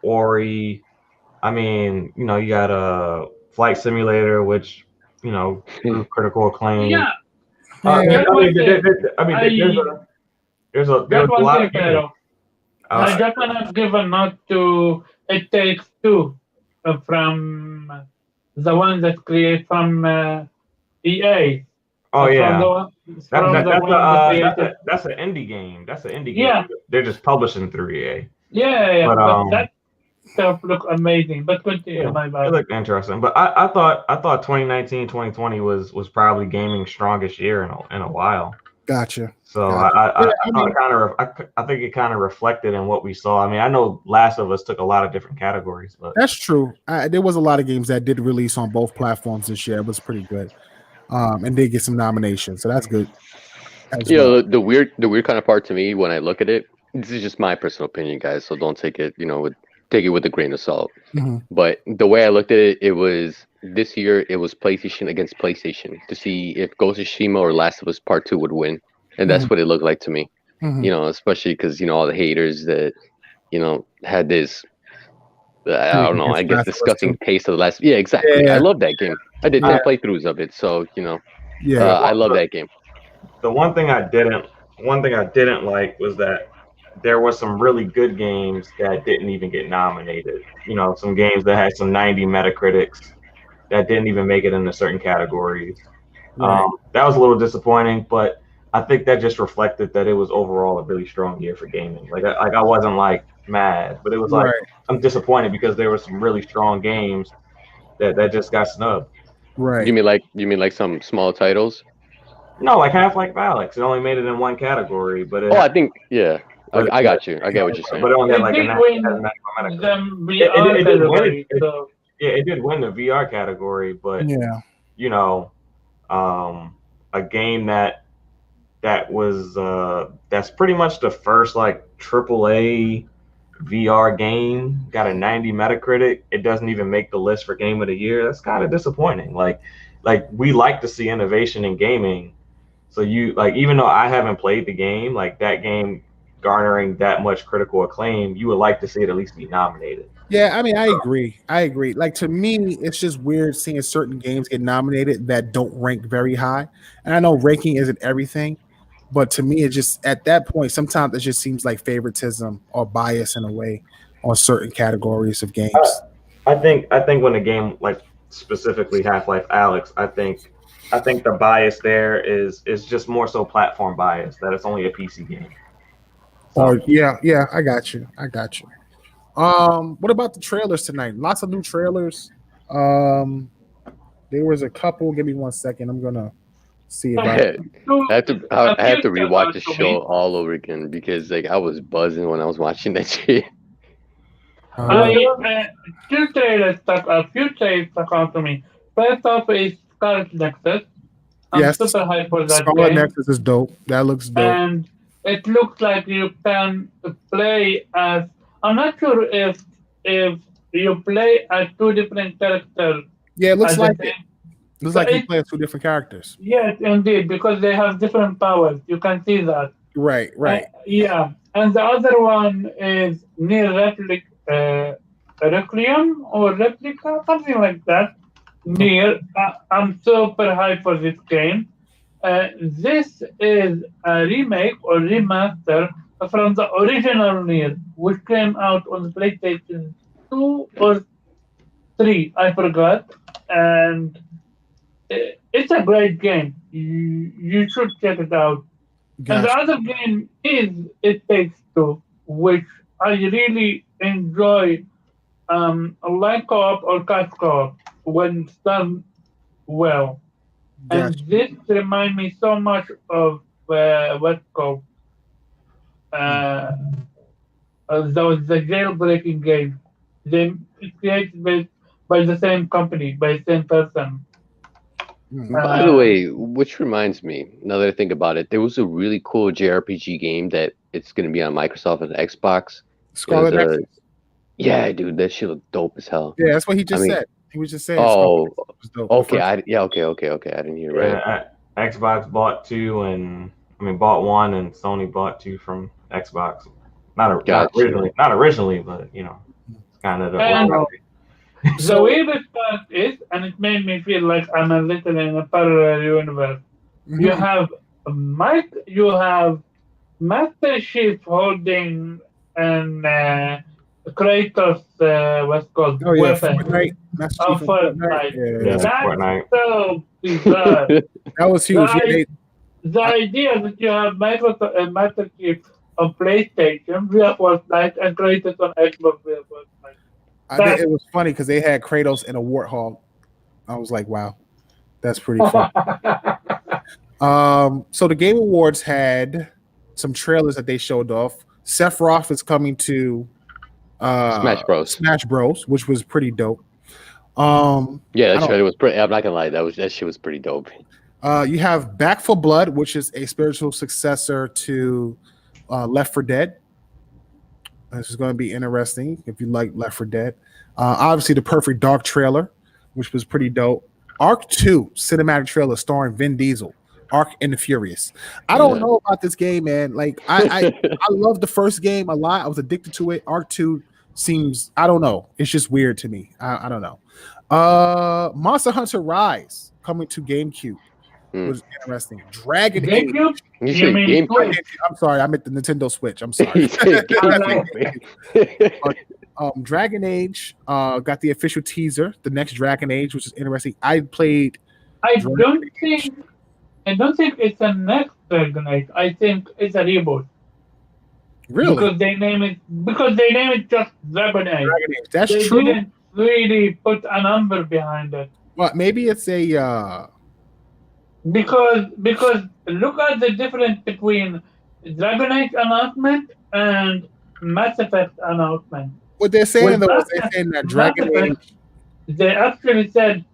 Ori. I mean, you got a Flight Simulator, which critical acclaim. Yeah. There's a lot of. I just want to give a nod to It Takes Two from the one that created from EA. Oh yeah, that's an indie game. That's an indie game. They're just publishing through EA. Yeah, but that stuff look amazing. But continue, my bad. It looked interesting. But I thought 2019, 2020 was probably gaming's strongest year in a while. Gotcha. So I think it kind of reflected in what we saw. I mean, I know Last of Us took a lot of different categories, but that's true. There was a lot of games that did release on both platforms this year. It was pretty good, and did get some nominations, so that's good. The weird kind of part to me when I look at it. This is just my personal opinion, guys. So don't take it, take it with a grain of salt. Mm-hmm. But the way I looked at it, it was this year. It was PlayStation against PlayStation to see if Ghost of Tsushima or Last of Us Part 2 would win, and that's what it looked like to me. Mm-hmm. Especially because all the haters that had this. I don't know. I guess disgusting taste of the last. Yeah, exactly. Yeah. I love that game. I did 10 playthroughs of it, so I love that game. The one thing I didn't like was that there were some really good games that didn't even get nominated. Some games that had some 90 Metacritics that didn't even make it into certain categories. Right. That was a little disappointing, but I think that just reflected that it was overall a really strong year for gaming. Like I wasn't like mad, but it was like I'm disappointed because there were some really strong games that just got snubbed. Right. You mean like some small titles? No, like Half-Life Alyx. It only made it in one category, but I think I got you. I get what you're saying. But it only had like it did win the VR category, but a game that was that's pretty much the first like AAA VR game got a 90 Metacritic. It doesn't even make the list for Game of the Year. That's kind of disappointing. Like we like to see innovation in gaming. So even though I haven't played the game, like that game garnering that much critical acclaim, you would like to see it at least be nominated. Yeah, I mean, I agree. Like, to me, it's just weird seeing certain games get nominated that don't rank very high. And I know ranking isn't everything, but to me, it just at that point, sometimes it just seems like favoritism or bias in a way on certain categories of games. I think when a game like specifically Half-Life Alyx, I think the bias there is just more so platform bias, that it's only a PC game. So, Or yeah, I got you. What about the trailers tonight? Lots of new trailers. There was a couple. Give me 1 second. I'm gonna see if I have to rewatch the show all over again because like I was buzzing when I was watching that shit. Few trailers stuck out to me. First off is Scarlet Nexus. I'm super hyped for that Scarlet game. Nexus is dope. That looks dope. And it looks like you can play as. I'm not sure if you play as two different characters. Yeah, it looks like it. Looks like you play as two different characters. Yes, indeed, because they have different powers. You can see that. Right. Yeah, and the other one is near Requiem or Replica, something like that. Near, I'm super hyped for this game. This is a remake or remaster from the original Nier, which came out on the PlayStation 2 or 3, I forgot. And it's a great game. You should check it out. Gotcha. And the other game is It Takes Two, which I really enjoy online co-op or couch co-op when it's done well. Gotcha. And this reminds me so much of what's called the jailbreaking game. It's created by the same company, by the same person. By the way, which reminds me, now that I think about it, there was a really cool JRPG game that it's going to be on Microsoft and Xbox. Scarlet Nexus. Yeah, dude, that shit looked dope as hell. Yeah, that's what he just said. He was just saying. Oh, okay. I didn't hear right. Xbox bought bought one, and Sony bought two from Xbox. Not originally, but kind of the. The way the start is, and it made me feel like I'm a little in a parallel universe. Mm-hmm. You have Master Chief holding an Kratos what's called weapon. Fortnite. Yeah, that's Fortnite. So bizarre. That was huge. The idea that you have Master Chief on PlayStation via Fortnite and Kratos on Xbox via Fortnite. I think it was funny because they had Kratos and a warthog. I was like, wow, that's pretty fun. So the Game Awards had some trailers that they showed off. Sephiroth is coming to Smash Bros, which was pretty dope. That trailer was pretty. I'm not gonna lie, that shit was pretty dope. You have Back 4 Blood, which is a spiritual successor to Left 4 Dead. This is going to be interesting if you like Left 4 Dead. Obviously, the Perfect Dark trailer, which was pretty dope. Arc 2 cinematic trailer starring Vin Diesel. Arc and the Furious. I don't know about this game, man. Like I love the first game a lot. I was addicted to it. Arc 2 seems, I don't know. It's just weird to me. I don't know. Monster Hunter Rise coming to GameCube. Was interesting. Dragon Age. GameCube? I'm sorry, I meant the Nintendo Switch. I'm sorry. Dragon Age got the official teaser. The next Dragon Age, which is interesting. I don't think it's a next Dragon Age. I think it's a reboot. Really? Because they name it just Dragon Age. That's they true. They didn't really put a number behind it. Well, maybe it's a. Because look at the difference between Dragon Age announcement and Mass Effect announcement. What they're saying they're saying that Dragon Age. They actually said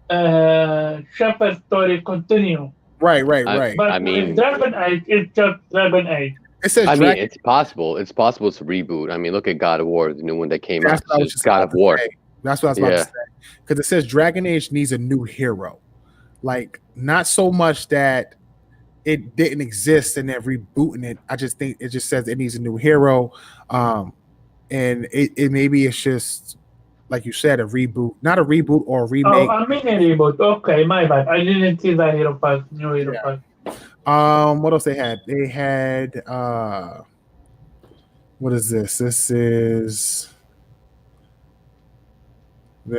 Shepard's story continue. Right. But Dragon Age is just Dragon Age. It says it's possible. It's possible to reboot. I mean, look at God of War, the new one that came out. It's God of War. That's what I was about to say. Because it says Dragon Age needs a new hero. Like, not so much that it didn't exist and they're rebooting it. I just think it just says it needs a new hero. And it maybe it's just like you said, a reboot, not a reboot or a remake. Oh, a mini reboot. Okay, my bad. I didn't see the Hero Pass, new Hero Pass. What else they had? They had what is this? This is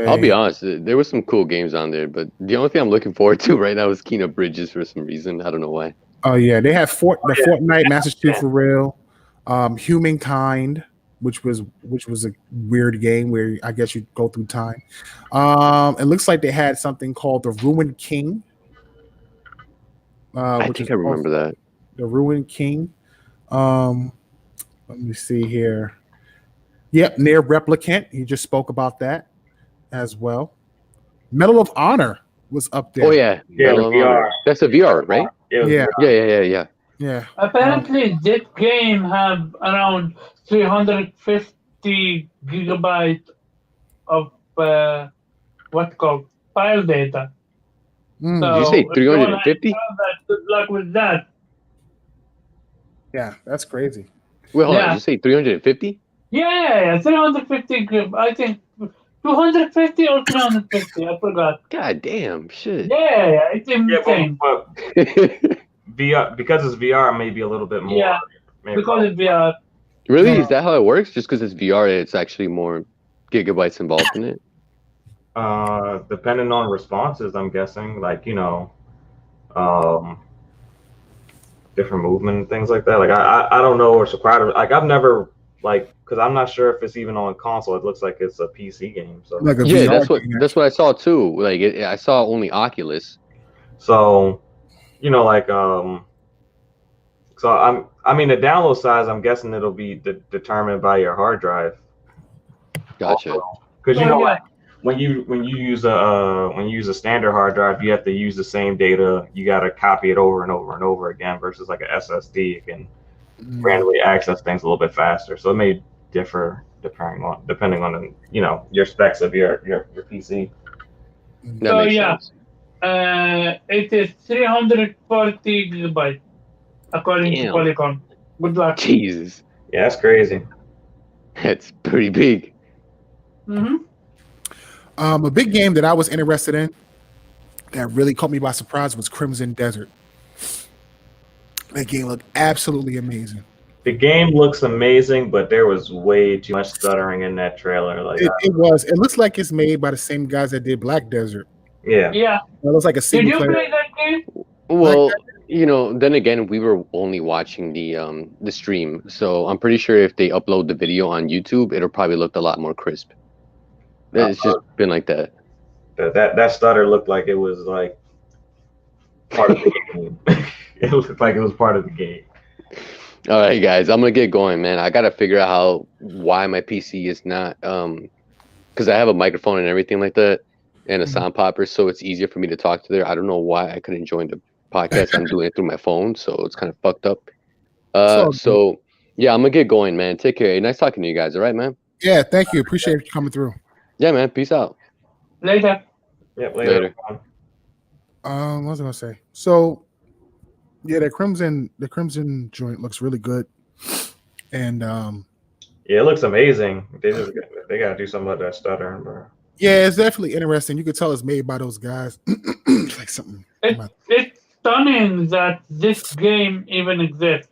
I'll be honest, there were some cool games on there, but the only thing I'm looking forward to right now is Kena Bridges for some reason. I don't know why. Oh yeah, they had Fortnite, Master Chief for real, Humankind, which was a weird game where I guess you go through time. It looks like they had something called the Ruined King. I think I remember that. The Ruined King. Let me see here. Yep, Near Replicant. You just spoke about that as well. Medal of Honor was up there. Oh yeah, VR. That's a VR, right? Yeah. Apparently, this game have around 350 gigabytes of what's called file data. Did you say 350? Good luck with that. Yeah, that's crazy. Wait, hold on. Did you say 350? Yeah, 350. I think 250 or 350. I forgot. God damn, shit. Yeah, it's insane. But VR, because it's VR, maybe a little bit more. Yeah, because it's VR. Really? Is that how it works? Just because it's VR, it's actually more gigabytes involved in it? Depending on responses, I'm guessing, like, different movement and things like that. Like, I don't know what's required. Like, I've never, like, because I'm not sure if it's even on console. It looks like it's a PC game. So like that's what I saw too. Like, I saw only Oculus. So, so I mean, the download size, I'm guessing it'll be determined by your hard drive. Gotcha. Because like when you use a standard hard drive, you have to use the same data. You got to copy it over and over and over again. Versus like an SSD, you can randomly access things a little bit faster. So it may differ depending on your specs of your PC. That makes sense. It is 340 gigabytes according to Polygon. Good luck. Jesus. Yeah, that's crazy. That's pretty big. A big game that I was interested in that really caught me by surprise was Crimson Desert. That game looked absolutely amazing. The game looks amazing, but there was way too much stuttering in that trailer. Like it was. It looks like it's made by the same guys that did Black Desert. Yeah. It looks like a single player. Did you play that game? Well, then again, we were only watching the stream, so I'm pretty sure if they upload the video on YouTube, it'll probably look a lot more crisp. It's just been like that. That stutter looked like it was like part of the game. It looked like it was part of the game. All right, guys, I'm gonna get going, man. I gotta figure out why my PC is not because I have a microphone and everything like that, and a sound popper, so it's easier for me to talk to there. I don't know why I couldn't join the podcast. I'm doing it through my phone, so it's kind of fucked up. So yeah, I'm gonna get going, man. Take care. Nice talking to you guys. All right, man. Yeah, thank you. Appreciate you coming through. Yeah, man. Peace out. Later. Yep, later. What was I gonna say? So yeah, the Crimson joint looks really good. And yeah, it looks amazing. They gotta do something about that stuttering, bro. Yeah, it's definitely interesting. You could tell it's made by those guys. Like something. It's stunning that this game even exists.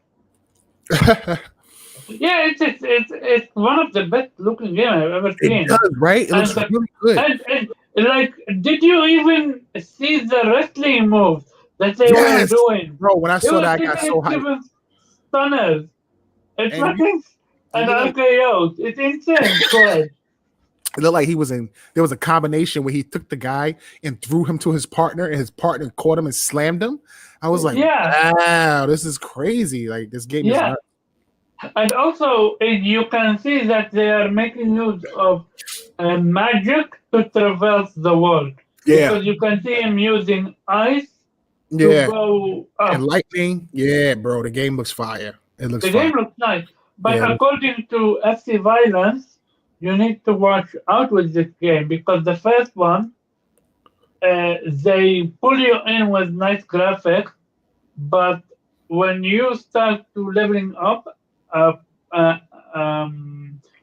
Yeah, it's one of the best looking games I've ever seen. It does, right? It looks really good. And like, did you even see the wrestling moves that they were doing? Bro, when I saw that, I got so hyped. Stunners. It's fucking an RKO. It's insane. Go ahead. It looked like there was a combination where he took the guy and threw him to his partner, and his partner caught him and slammed him. I was like, wow, this is crazy. Like, this game is nuts. And also, you can see that they are making use of magic to traverse the world. Yeah. Because you can see him using ice to go up. And lightning. Yeah, bro, the game looks fire. The game looks nice. But according to FC Violence, you need to watch out with this game because the first one, they pull you in with nice graphics, but when you start to leveling up uh, uh,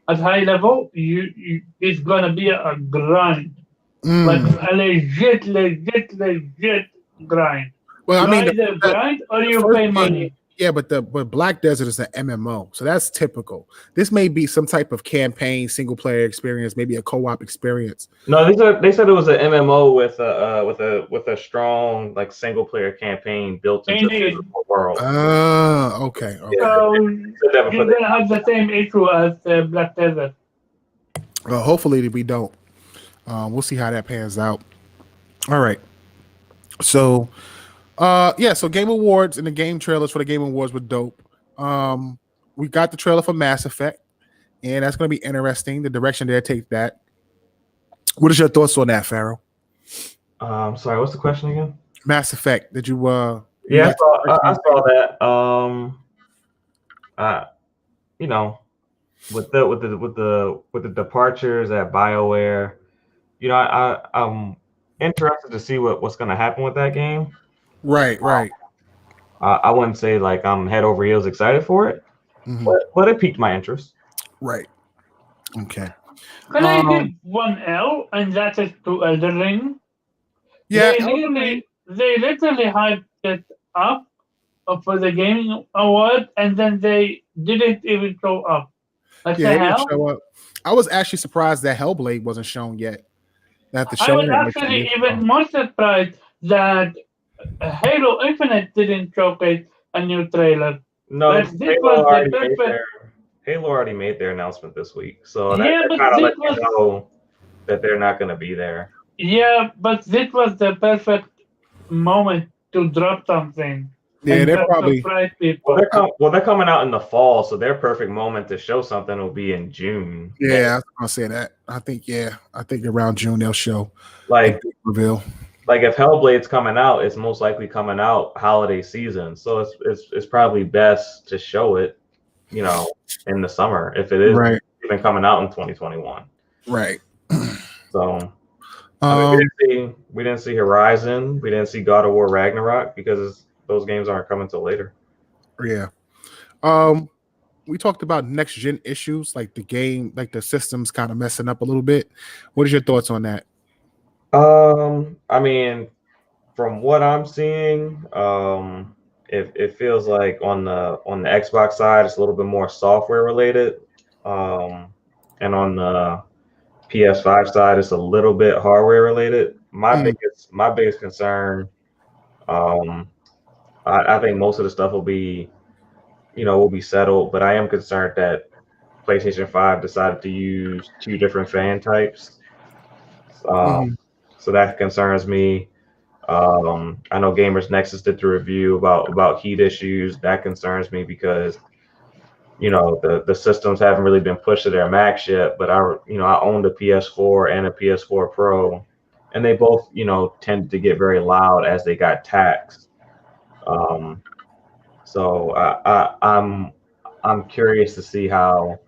at high level, it's gonna be a grind, like a legit grind. Well, I You mean, either grind or the you first pay game, money. yeah, but Black Desert is an MMO, so that's typical. This may be some type of campaign, single player experience, maybe a co-op experience. No, they said it was an MMO with a strong like single player campaign built into Indeed. the world. Okay. So Yeah. you're gonna have the same issue as Black Desert. Well, hopefully we don't. We'll see how that pans out. All right. So, so Game Awards and the game trailers for the Game Awards were dope. We got the trailer for Mass Effect, and that's going to be interesting. The direction they take that. What is your thoughts on that, Pharaoh? Sorry, what's the question again? Mass Effect. Did you? Yeah, I saw that. You know, with the departures at BioWare, you know, I'm interested to see what's going to happen with that game. Right. I wouldn't say like I'm head over heels excited for it, but it piqued my interest. Right. Okay. Can I give one L, and that is to Elden Ring? Yeah. They literally hyped it up for the gaming award, and then they didn't even show up. Like the hell? Show up. I was actually surprised that Hellblade wasn't shown yet. I was actually even more surprised that Halo Infinite didn't showcase a new trailer. No, Halo already made their announcement this week, so that kind of lets you know that they're not going to be there. Yeah, but this was the perfect moment to drop something. Yeah, they're probably surprise people. They're coming out in the fall, so their perfect moment to show something will be in June. Yeah, I was gonna say that. I think around June they'll show like reveal. Like if Hellblade's coming out, it's most likely coming out holiday season, so it's probably best to show it, you know, in the summer if it is even coming out in 2021. Right. So. I mean, we didn't see Horizon. We didn't see God of War Ragnarok because those games aren't coming till later. Yeah. We talked about next gen issues, like the game, like the systems kind of messing up a little bit. What is your thoughts on that? I mean, from what I'm seeing, it feels like on the Xbox side, it's a little bit more software related, and on the PS5 side, it's a little bit hardware related. My biggest concern, I think most of the stuff will be settled, but I am concerned that PlayStation 5 decided to use two different fan types. So that concerns me. I know Gamers Nexus did the review about heat issues. That concerns me because the systems haven't really been pushed to their max yet, but I owned a PS4 and a PS4 Pro, and they both tended to get very loud as they got taxed. So I'm curious to see how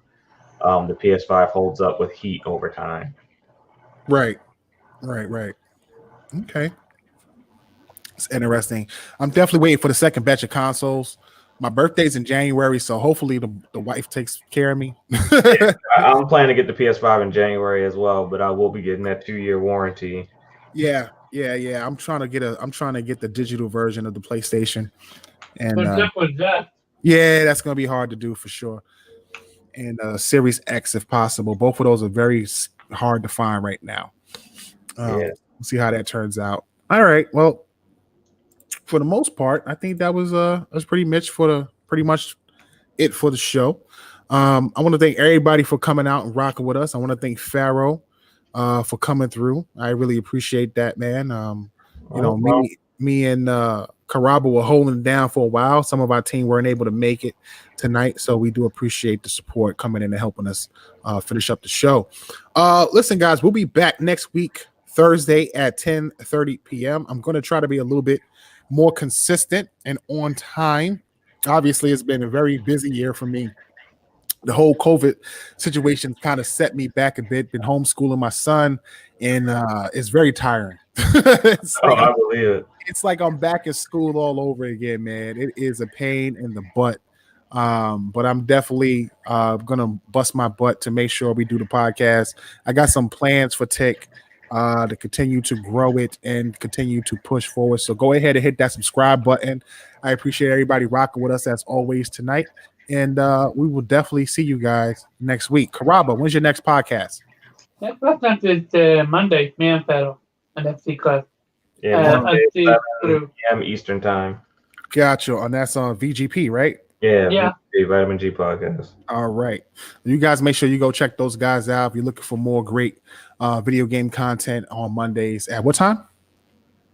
the PS5 holds up with heat over time. Right. Okay, it's interesting. I'm definitely waiting for the second batch of consoles. My birthday's in January, so hopefully the wife takes care of me. I'm planning to get the PS5 in January as well, but I will be getting that 2-year warranty. Yeah. I'm trying to get the digital version of the PlayStation. And yeah, that's gonna be hard to do for sure. And Series X if possible. Both of those are very hard to find right now. We'll see how that turns out. All right. Well, for the most part, I think that was pretty much it for the show. I want to thank everybody for coming out and rocking with us. I want to thank Pharaoh for coming through. I really appreciate that, man. Me and Karaba were holding it down for a while. Some of our team weren't able to make it tonight, so we do appreciate the support coming in and helping us finish up the show. Listen, guys, we'll be back next week, Thursday at 10:30 p.m. I'm going to try to be a little bit more consistent and on time. Obviously, it's been a very busy year for me. the whole COVID situation kind of set me back a bit. Been homeschooling my son, and it's very tiring. I believe it. It's like I'm back at school all over again, man. It is a pain in the butt. But I'm definitely gonna bust my butt to make sure we do the podcast. I got some plans for Tech to continue to grow it and continue to push forward. So go ahead and hit that subscribe button. I appreciate everybody rocking with us as always tonight. And we will definitely see you guys next week. Karaba, when's your next podcast? That podcast is Monday, me and Pharaoh, and FC class. Yeah, Monday, FC 7 through. p.m. Eastern time. Gotcha. And that's on VGP, right? Yeah. Vitamin G podcast. All right. You guys make sure you go check those guys out if you're looking for more great video game content on Mondays. At what time?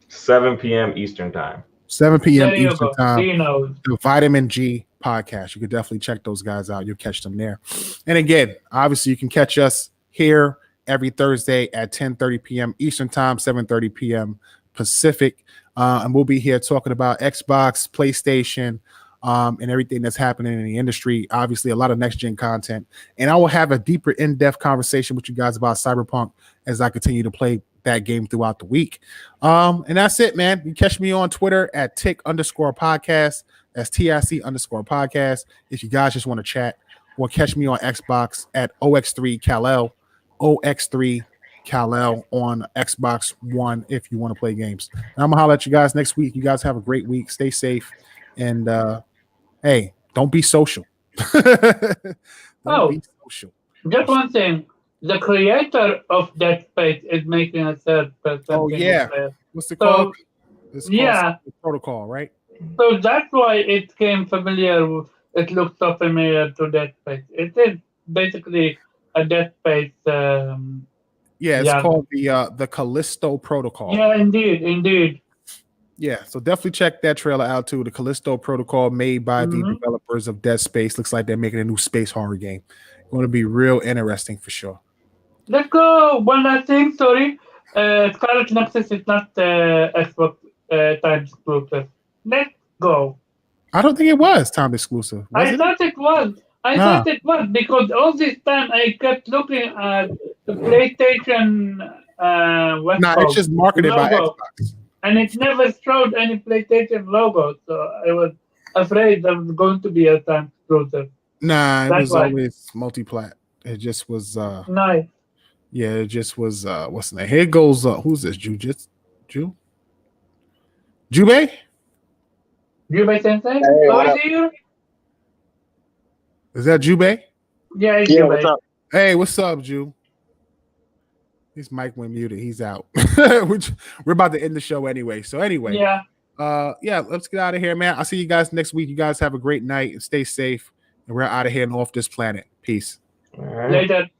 7 p.m. Eastern time. 7 p.m. There you Eastern go. time. Dino. The Vitamin G podcast. You could definitely check those guys out. You'll catch them there. And again, obviously, you can catch us here every Thursday at 10:30 p.m. Eastern time, 7:30 p.m. Pacific. And we'll be here talking about Xbox, PlayStation, and everything that's happening in the industry. Obviously, a lot of next-gen content. And I will have a deeper, in-depth conversation with you guys about Cyberpunk as I continue to play that game throughout the week. And that's it, man. You catch me on Twitter at @tick_podcast. That's TIC_podcast. If you guys just want to chat, or catch me on Xbox at OX3Kal-El, OX3Kal-El on Xbox One if you want to play games. And I'm going to holler at you guys next week. You guys have a great week. Stay safe. And hey, don't be social. Don't be social. Just one thing. The creator of Dead Space is making a third person. Oh, yeah. What's it called? It's called Protocol, right? So that's why it came familiar. It looks so familiar to Dead Space. It is basically a Dead Space. It's called the Callisto Protocol. Yeah, indeed. Yeah, so definitely check that trailer out too. The Callisto Protocol, made by the developers of Dead Space. Looks like they're making a new space horror game. Going to be real interesting for sure. Let's go. One last thing. Sorry, Scarlet Nexus is not Xbox time exclusive. Let's go. I don't think it was time exclusive. I thought it was. I thought it was because all this time I kept looking at the PlayStation. It's just marketed by Xbox. And it never showed any PlayStation logo, so I was afraid that was going to be a time exclusive. It was always multi-plat. It just was nice. Yeah, it just was what's the name? Here goes who's this? Jube? Jube Sensei? Hey, How is you? Is that Jube? Yeah, it's Yeah, Jube. what's up? Hey, what's up, Ju? His mic went muted. He's out. We're about to end the show anyway. So anyway, let's get out of here, man. I'll see you guys next week. You guys have a great night and stay safe. And we're out of here and off this planet. Peace. All right. Later.